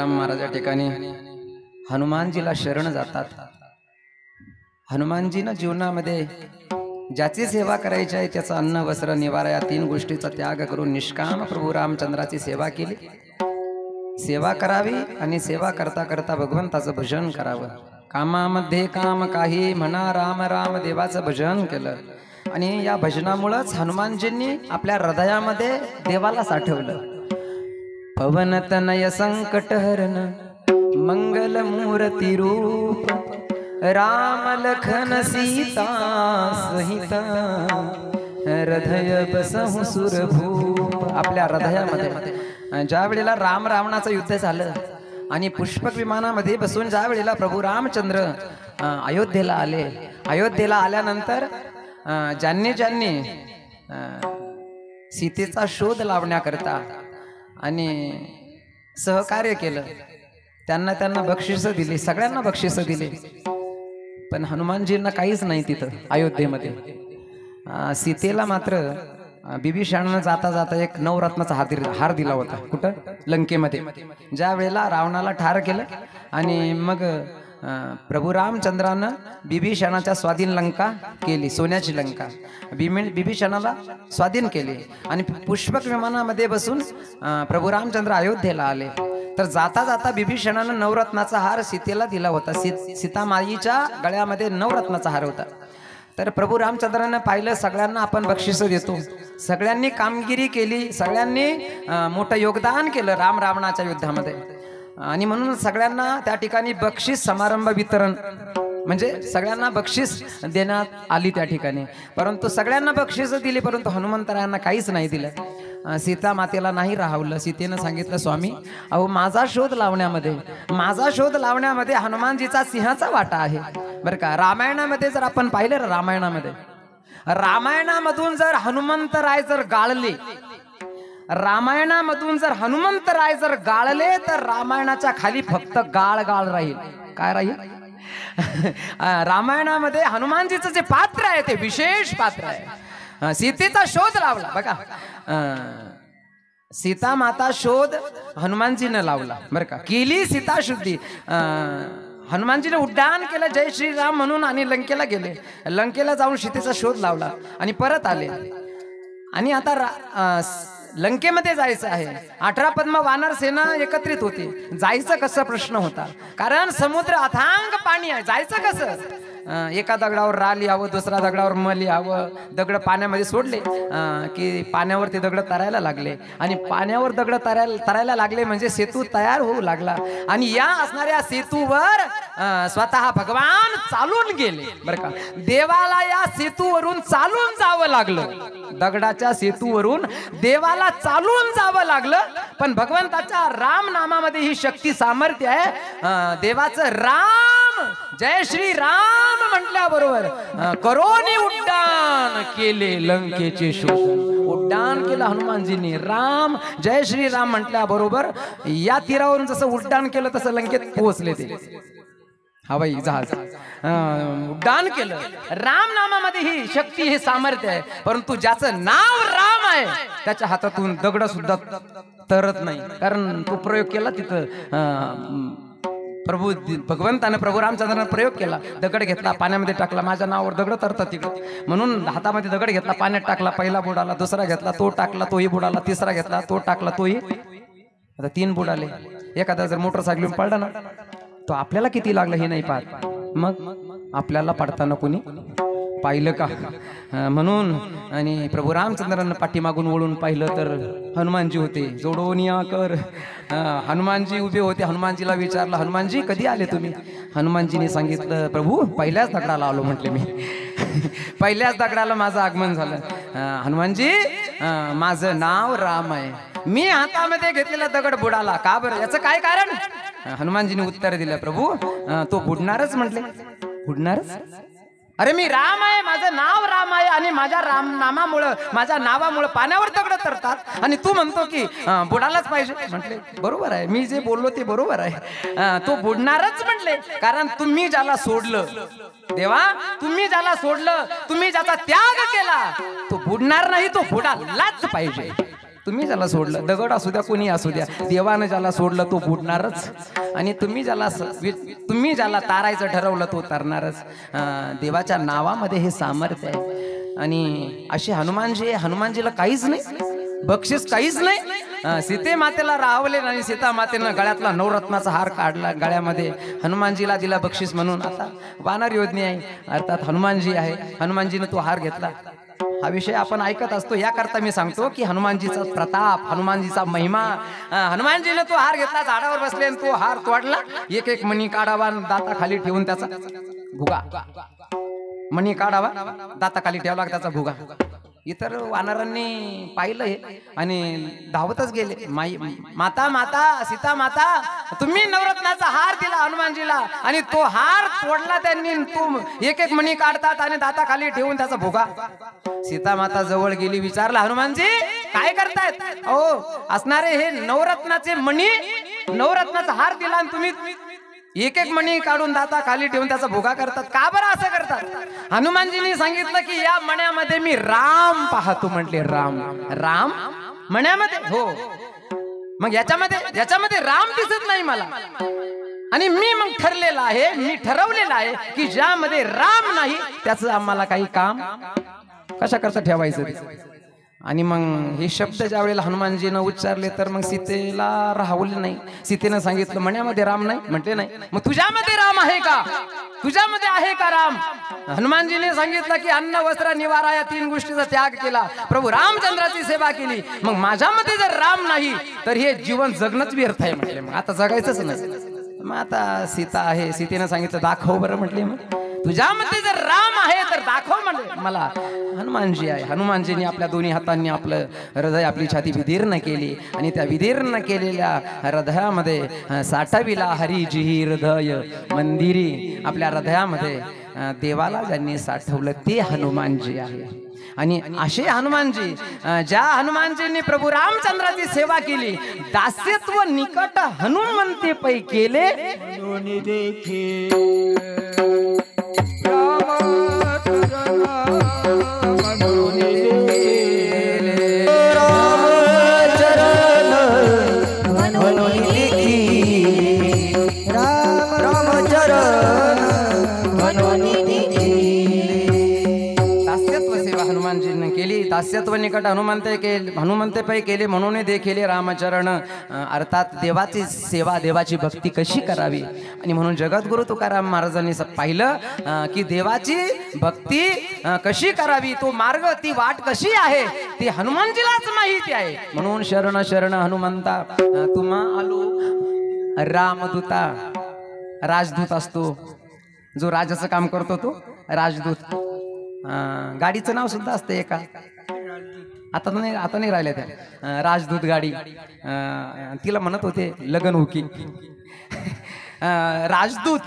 तुकाराम महाराज या ठिकाणी हनुमानजीला शरण जातात. हनुमानजीनं जीवनामध्ये ज्याची सेवा करायची आहे त्याचं अन्न वस्त्र निवारा या 3 गोष्टीचा त्याग करून निष्काम प्रभू रामचंद्राची सेवा केली. सेवा करावी आणि सेवा करता करता भगवंताचं भजन करावं. कामामध्ये काम काही म्हणा राम राम देवाचं भजन केलं आणि या भजनामुळंच हनुमानजींनी आपल्या हृदयामध्ये देवाला साठवलं. पवन तनय संकट हरण मंगल मूर्ती रूप राम लखन सीता सहिता हृदय बसहु सुरभूप. आपल्या हृदयामध्ये ज्या वेळेला राम रावणाचं युद्ध झालं आणि पुष्पक विमानामध्ये बसून ज्या वेळेला प्रभू रामचंद्र अयोध्येला आले, अयोध्येला आल्यानंतर ज्यांनी सीतेचा शोध लावण्याकरता आणि सहकार्य केलं त्यांना बक्षिसं दिली, सगळ्यांना बक्षिसं दिली. पण हनुमानजींना काहीच नाही तिथं अयोध्येमध्ये. सीतेला मात्र बिभीषणानं जाता जाता एक नवरत्नाचा हार दिला होता. कुठं? लंकेमध्ये. ज्या वेळेला रावणाला ठार केलं आणि मग प्रभू रामचंद्रानं बिभीषणाच्या स्वाधीन लंका केली, सोन्याची लंका बिभीषणाला स्वाधीन केली आणि पुष्पक विमानामध्ये बसून प्रभू रामचंद्र अयोध्येला आले. तर जाता जाता बिभीषणानं नवरत्नाचा हार सीतेला दिला होता. सीतामाईच्या गळ्यामध्ये नवरत्नाचा हार होता. तर प्रभू रामचंद्रानं पाहिलं सगळ्यांना आपण बक्षिसं देतो, सगळ्यांनी कामगिरी केली, सगळ्यांनी मोठं योगदान केलं राम रावणाच्या युद्धामध्ये आणि म्हणून सगळ्यांना त्या ठिकाणी बक्षीस समारंभ वितरण म्हणजे सगळ्यांना बक्षीस देण्यात आली त्या ठिकाणी. परंतु सगळ्यांना बक्षीसं दिली परंतु हनुमंतरायांना काहीच नाही दिलं. सीता मातेला नाही राहवलं. सीतेनं सांगितलं स्वामी अहो माझा शोध लावण्यामध्ये हनुमानजीचा सिंहाचा वाटा आहे बरं का. रामायणामध्ये जर आपण पाहिलं रामायणामधून जर हनुमंतराय जर गाळले तर रामायणाच्या खाली फक्त गाळ राहील. काय राहील? रामायणामध्ये हनुमानजीचं जे पात्र आहे ते विशेष पात्र आहे. सीतेचा शोध लावला बघा. सीता माता शोध हनुमानजीनं लावला बरं का. केली सीता शुद्धी. हनुमानजीने उड्डाण केलं जय श्रीराम म्हणून आणि लंकेला गेले. लंकेला जाऊन सीतेचा शोध लावला आणि परत आले आणि आता लंकेमध्ये जायचं आहे. 18 पद्म वानर सेना एकत्रित होती. जायचं कसं प्रश्न होता कारण समुद्र अथांग पाणी आहे. जायचं कसं? एका दगडावर राल यावं, दुसऱ्या दगडावर मल यावं. दगड पाण्यामध्ये सोडले की पाण्यावर ते दगड तरायला लागले आणि पाण्यावर दगड तरायला लागले म्हणजे सेतू तयार होऊ लागला आणि या असणाऱ्या सेतूवर स्वतः भगवान चालून गेले बरं का. देवाला या सेतूवरून चालून जावं लागलं. दगडाच्या सेतूवरून देवाला चालून जावं लागलं. पण भगवंताच्या राम नामामध्ये ही शक्ती सामर्थ्य आहे. देवाचं राम जय श्री राम म्हटल्याबरोबर करोनी उड्डाण केले लंकेचे शोधन. उड्डाण केलं हनुमानजींनी. राम जय श्री राम म्हटल्याबरोबर या तीरावरून जसं उड्डाण केलं तसं लंकेत पोहोचले ते हवाई जहाज. उड्डाण केलं. राम नामामध्ये ही शक्ती हे सामर्थ्य आहे. परंतु ज्याचं नाव राम आहे त्याच्या हातातून दगड सुद्धा तरत नाही कारण तो प्रयोग केला तिथं. भगवंताने प्रभू रामचंद्राने प्रयोग केला. दगड घेतला पाण्यामध्ये टाकला. माझ्या नावावर दगड तरतात तिकडे म्हणून हातामध्ये दगड घेतला, पाण्यात टाकला. पहिला बुडाला, दुसरा घेतला तो टाकला तोही बुडाला, तिसरा घेतला तो टाकला तोही. आता 3 बुडाले. एखादा जर मोटरसायकल पडला ना तो आपल्याला किती लागलं हे नाही पाहत. मग आपल्याला पडताना कोणी पाहिलं का? म्हणून आणि प्रभू रामचंद्रांना पाठीमागून वळून पाहिलं तर हनुमानजी होते. जोडोनिया कर. हनुमानजी उभे होते. हनुमानजीला विचारलं हनुमानजी कधी आले तुम्ही? हनुमानजीने सांगितलं प्रभू पहिल्याच दगडाला आलो म्हटले मी. पहिल्याच दगडाला माझं आगमन झालं. हनुमानजी माझं नाव राम आहे. मी हातामध्ये घेतलेला दगड बुडाला का बरं? याचं काय कारण? हनुमानजीने उत्तर दिलं प्रभू तो बुडणारच म्हटले. बुडणारच? अरे मी राम आहे, माझं नाव राम आहे आणि माझ्या राम नामामुळं माझ्या नावामुळं पाण्यावर दगड तरतात आणि तू म्हणतो की बुडालाच पाहिजे. म्हटले बरोबर आहे, मी जे बोललो ते बरोबर आहे. तो बुडणारच म्हटले कारण तुम्ही ज्याला सोडलं देवा, तुम्ही ज्याला सोडलं, तुम्ही ज्याचा त्याग केला तो बुडणार नाही, तो बुडालाच पाहिजे. तुम्ही ज्याला सोडलं, दगड असू द्या कोणी असू द्या, देवानं ज्याला सोडलं तो बुडणारच, आणि तुम्ही ज्याला तारायचं ठरवलं तो तरणारच. देवाच्या नावामध्ये हे सामर्थ्य आहे. आणि असे हनुमानजीला काहीच नाही, बक्षीस काहीच नाही. सीते मातेला राहवले नाही, सीता मातेनं गळ्यातला नवरत्नाचा हार काढला, गळ्यामध्ये हनुमानजीला दिला बक्षीस म्हणून. आता वानर योजनी आहे, अर्थात हनुमानजी आहे, हनुमानजीनं तो हार घेतला. हा विषय आपण ऐकत असतो, याकरता मी सांगतो की हनुमानजीचा प्रताप, हनुमानजीचा महिमा. हनुमानजीने तो हार घेतला, झाडावर बसले आणि तो हार तोडला. एक एक मणी काढावा, दाताखाली ठेवून त्याचा भुगा, मणी काढावा, दाताखाली ठेवला त्याचा भुगा. इतर वानरांनी पाहिलं आणि धावतच गेले. माता माता सीता माता, तुम्ही नवरत्नाचा हार दिला हनुमानजीला आणि तो हार तोडला त्यांनी. तू एक एक मणी काढतात आणि दाताखाली ठेवून त्याचा भुगा. सीता माता जवळ गेली, विचारला, हनुमानजी काय करतायत? हो असणारे हे नवरत्नाचे मणी, नवरत्नाचा हार दिला आणि तुम्ही एक एक मणी काढून दाता खाली ठेवून त्याचा भुगा करतात, का बरं असं करतात? हनुमानजींनी सांगितलं की या मण्यामध्ये मी राम पाहतो. म्हटले राम? राम मण्यामध्ये? हो. मग याच्यामध्ये राम दिसत नाही मला, आणि मी मग मी ठरवलेलं आहे की ज्यामध्ये राम नाही त्याचं आम्हाला काही काम कशा करता ठेवायचं. आणि मग हे शब्द ज्या वेळेला हनुमानजीनं उच्चारले तर मग सीतेला राहवले नाही. सीतेनं सांगितलं, मण्यामध्ये राम नाही? म्हटले नाही. मग तुझ्यामध्ये राम आहे का? तुझ्यामध्ये आहे का राम? हनुमानजीने सांगितलं की अन्न वस्त्र निवारा या 3 गोष्टीचा त्याग केला, प्रभू रामचंद्राची सेवा केली. मग माझ्यामध्ये जर राम नाही तर हे जीवन जगणंच व्यर्थ आहे. म्हटले मग आता जगायचंच नाही. मग आता सीता आहे, सीतेनं सांगितलं दाखव बरं. म्हटले मग तुझ्यामध्ये जर राम आहे तर दाखव म्हटले मला. हनुमानजी आहे. हनुमानजींनी आपल्या दोन्ही हातांनी आपलं हृदय, आपली छाती विदीर्ण केली आणि त्या विदीर्ण केलेल्या हृदयामध्ये साठविला हरिजी हृदय मंदिरी. आपल्या हृदयामध्ये देवाला ज्यांनी साठवलं ते हनुमानजी आहे. आणि असे हनुमानजी, ज्या हनुमानजींनी प्रभू रामचंद्राची सेवा केली, दास्यत्व निकट हनुमंते पै केले, दास्यत्व निकट हनुमंते पै केले म्हणून देखील रामचरण. अर्थात देवाची सेवा, देवाची भक्ती कशी करावी. आणि म्हणून जगद्गुरु तुकाराम महाराजांनी पाहिलं की देवाची भक्ती कशी करावी, तो मार्ग, ती वाट कशी आहे ती हनुमानजीलाच माहिती आहे. म्हणून शरण शरण हनुमंता तुम्हा आलो. रामदूता, राजदूत असतो, जो राजाचं काम करतो तो राजदूत. गाडीचं नाव सुद्धा असतं एका, आता नाही राहिल्या त्या. राजदूत गाडी, तिला म्हणत होते लगन हुकी. राजदूत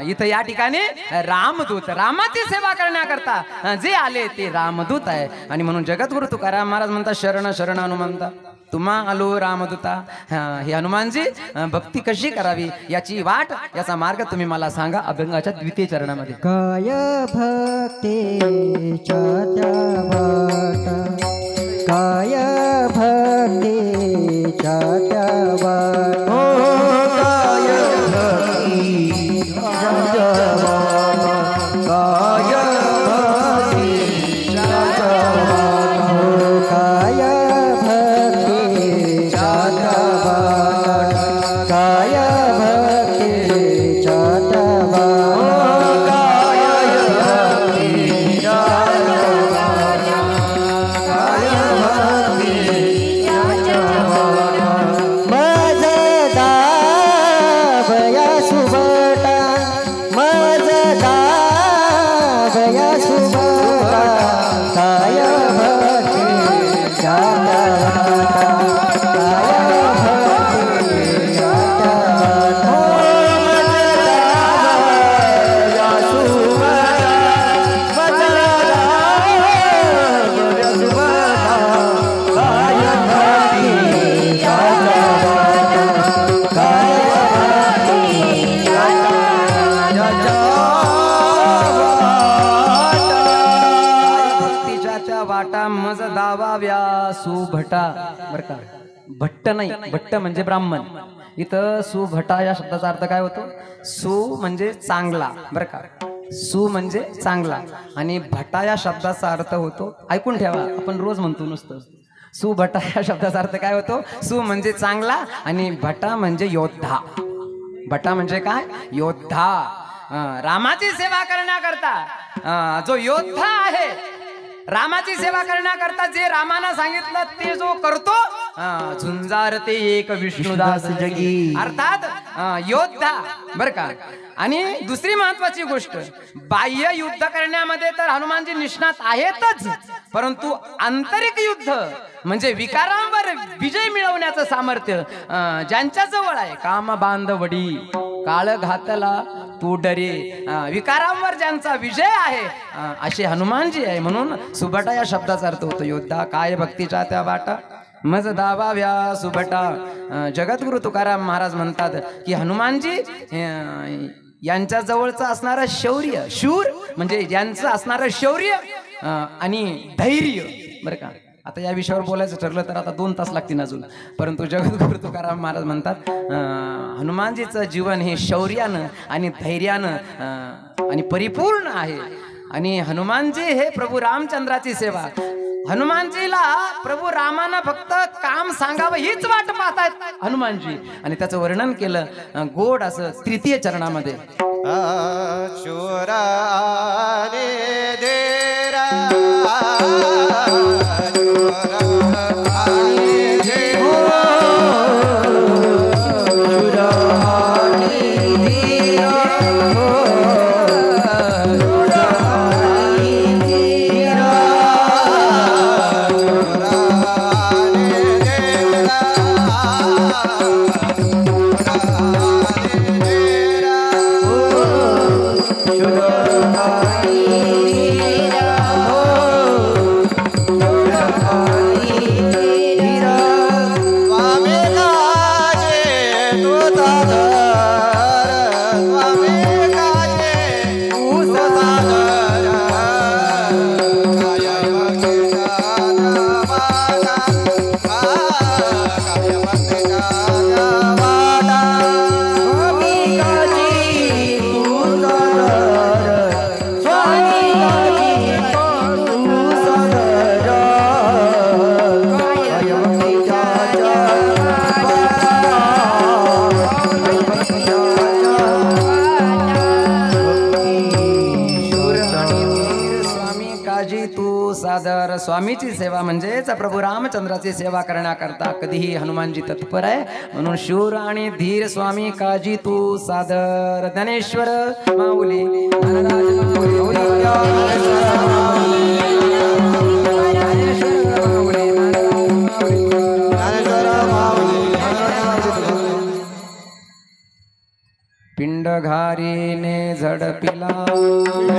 इथं या ठिकाणी रामदूत, रामाची सेवा करण्याकरता जे आले ते रामदूत आहे. आणि म्हणून जगद्गुरु तुकाराम महाराज म्हणतात शरण शरण हनुमंता तुम्हा आलो रामदूता. हे हनुमानजी भक्ती कशी करावी याची वाट, याचा मार्ग तुम्ही मला सांगा. अभंगाच्या 2य चरणामध्ये काय भक्तीच्या त्या वाटा, काय भक्तीच्या त्या वाटा, काय भक्तीच्या त्या वाटा, काय भक्तीच्या त्या वाटा, काय भक्तीच्या त्या वाटा, काय भक्तीच्या त्या वाटा, माझ सुभटा, बरं का, भट्ट नाही, भट्ट म्हणजे ब्राह्मण. इथं सुभटा या शब्दाचा अर्थ काय होतो? सु म्हणजे चांगला, बरं का, सु म्हणजे चांगला, आणि भटा या शब्दाचा अर्थ होतो, ऐकून ठेवा, आपण रोज म्हणतो नुसतं. सुभटा या शब्दाचा अर्थ काय होतो? सु म्हणजे चांगला आणि भटा म्हणजे योद्धा. भटा म्हणजे काय? योद्धा. रामाची सेवा करण्याकरता जो योद्धा आहे, रामाची सेवा करण्याकरता जे रामानं सांगितलं ते जो करतो, झुंजारते एक विष्णुदास जगी, अर्थात योद्धा, बर का. आणि दुसरी महत्वाची गोष्ट, बाह्य युद्ध करण्यामध्ये तर हनुमानजी निष्णात आहेतच, परंतु आंतरिक युद्ध म्हणजे विकारांवर विजय मिळवण्याचं सामर्थ्य ज्यांच्या जवळ आहे, काम बांधवडी काळ घातला तू डरे, विकारांवर ज्यांचा विजय आहे असे हनुमानजी आहे. म्हणून सुभटा या शब्दाचा अर्थ होतो योद्धा. काय भक्तीच्या त्या वाटा मज दाबाव्या सुभटा. जगद्गुरु तुकाराम महाराज म्हणतात की हनुमानजी यांच्या जवळचं असणारं शौर्य, शूर म्हणजे ज्यांचं असणारं शौर्य आणि धैर्य, बरं का. आता या विषयावर बोलायचं ठरलं तर आता 2 तास लागतील अजून, परंतु जगद्गुरु तुकाराम महाराज म्हणतात हनुमानजीचं जीवन हे शौर्यानं आणि धैर्यानं आणि परिपूर्ण आहे. आणि हनुमानजी हे प्रभू रामचंद्राची सेवा. हनुमानजीला प्रभू रामानं फक्त काम सांगावं हीच वाट पाहतायत हनुमानजी, आणि त्याचं वर्णन केलं गोड असं 3य चरणामध्ये. स्वामीची सेवा म्हणजेच प्रभू रामचंद्राची सेवा करण्याकरता कधीही हनुमानजी तत्पर आहे. म्हणून शूर आणि धीर स्वामी काजी तू सादर. ज्ञानेश्वर माऊली पिंड घारीने झडपिला हो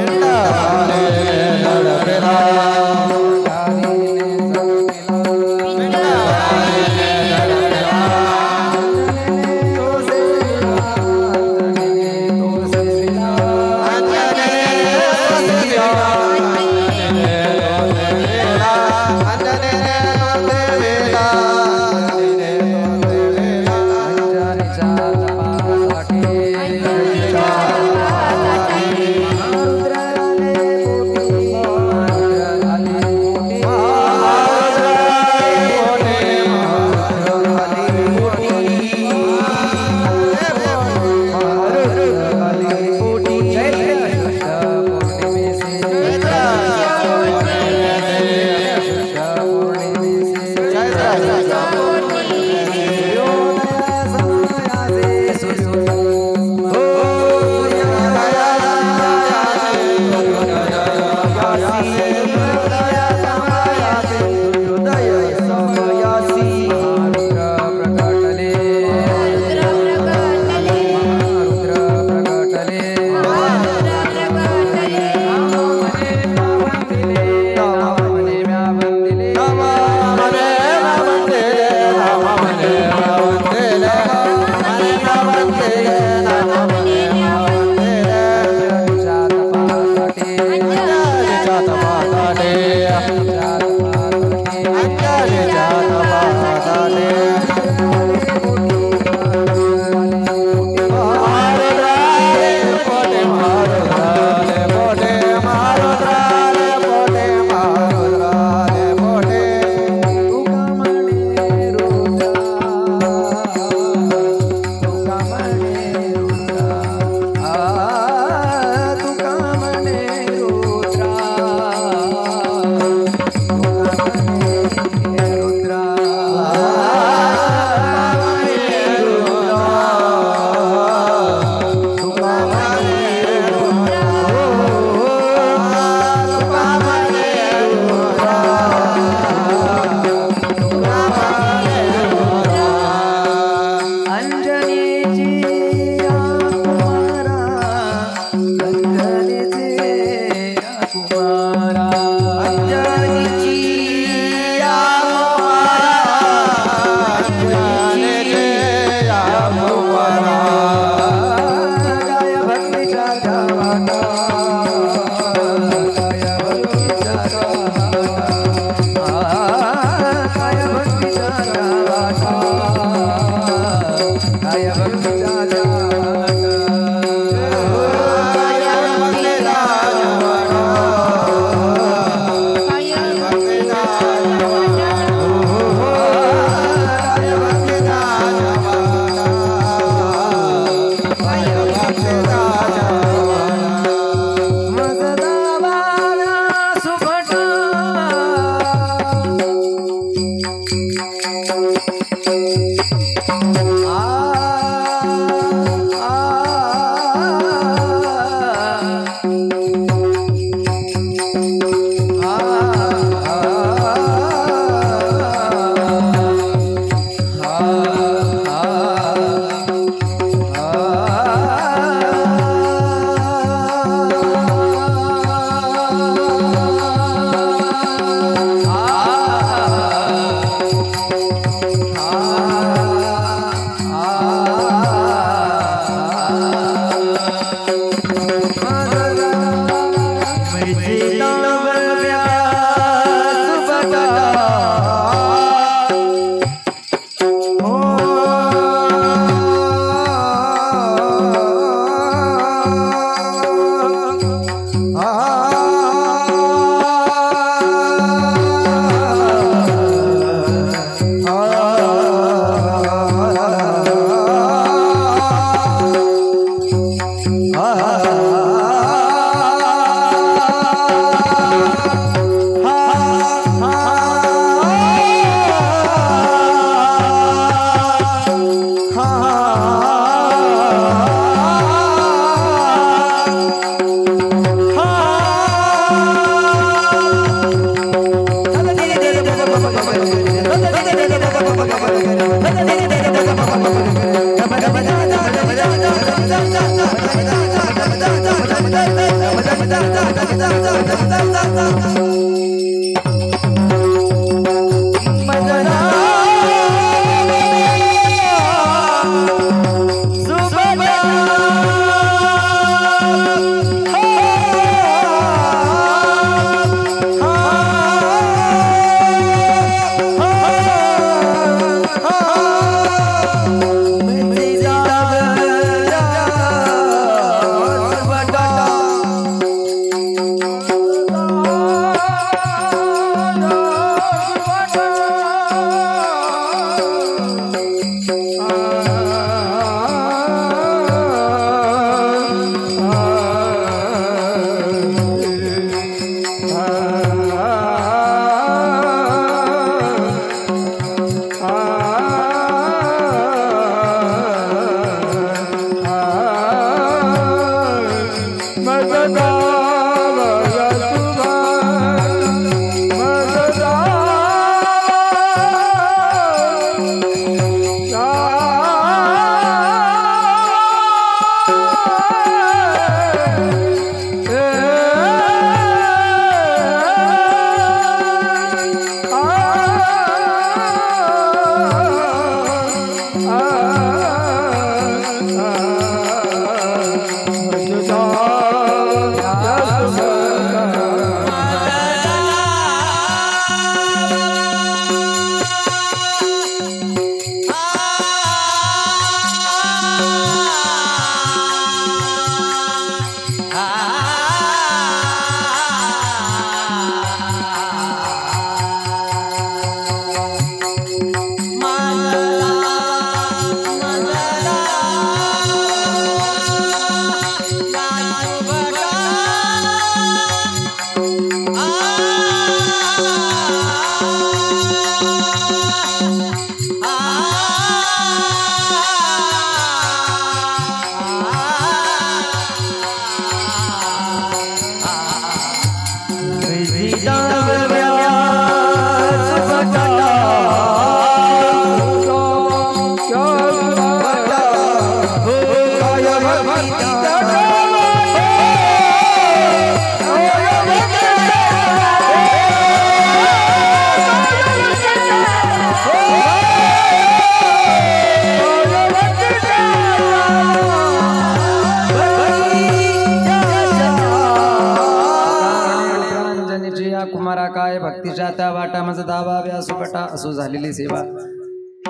कुमारा काय भक्तीच्या त्या वाटा माझा दावा व्यासुपटा असो झालेली सेवा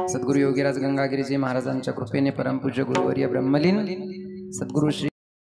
सद्गुरु योगीराज गंगागिरीजी महाराजांच्या कृपेने परमपूज्य गुरुवर्य ब्रह्मलीन सद्गुरु श्री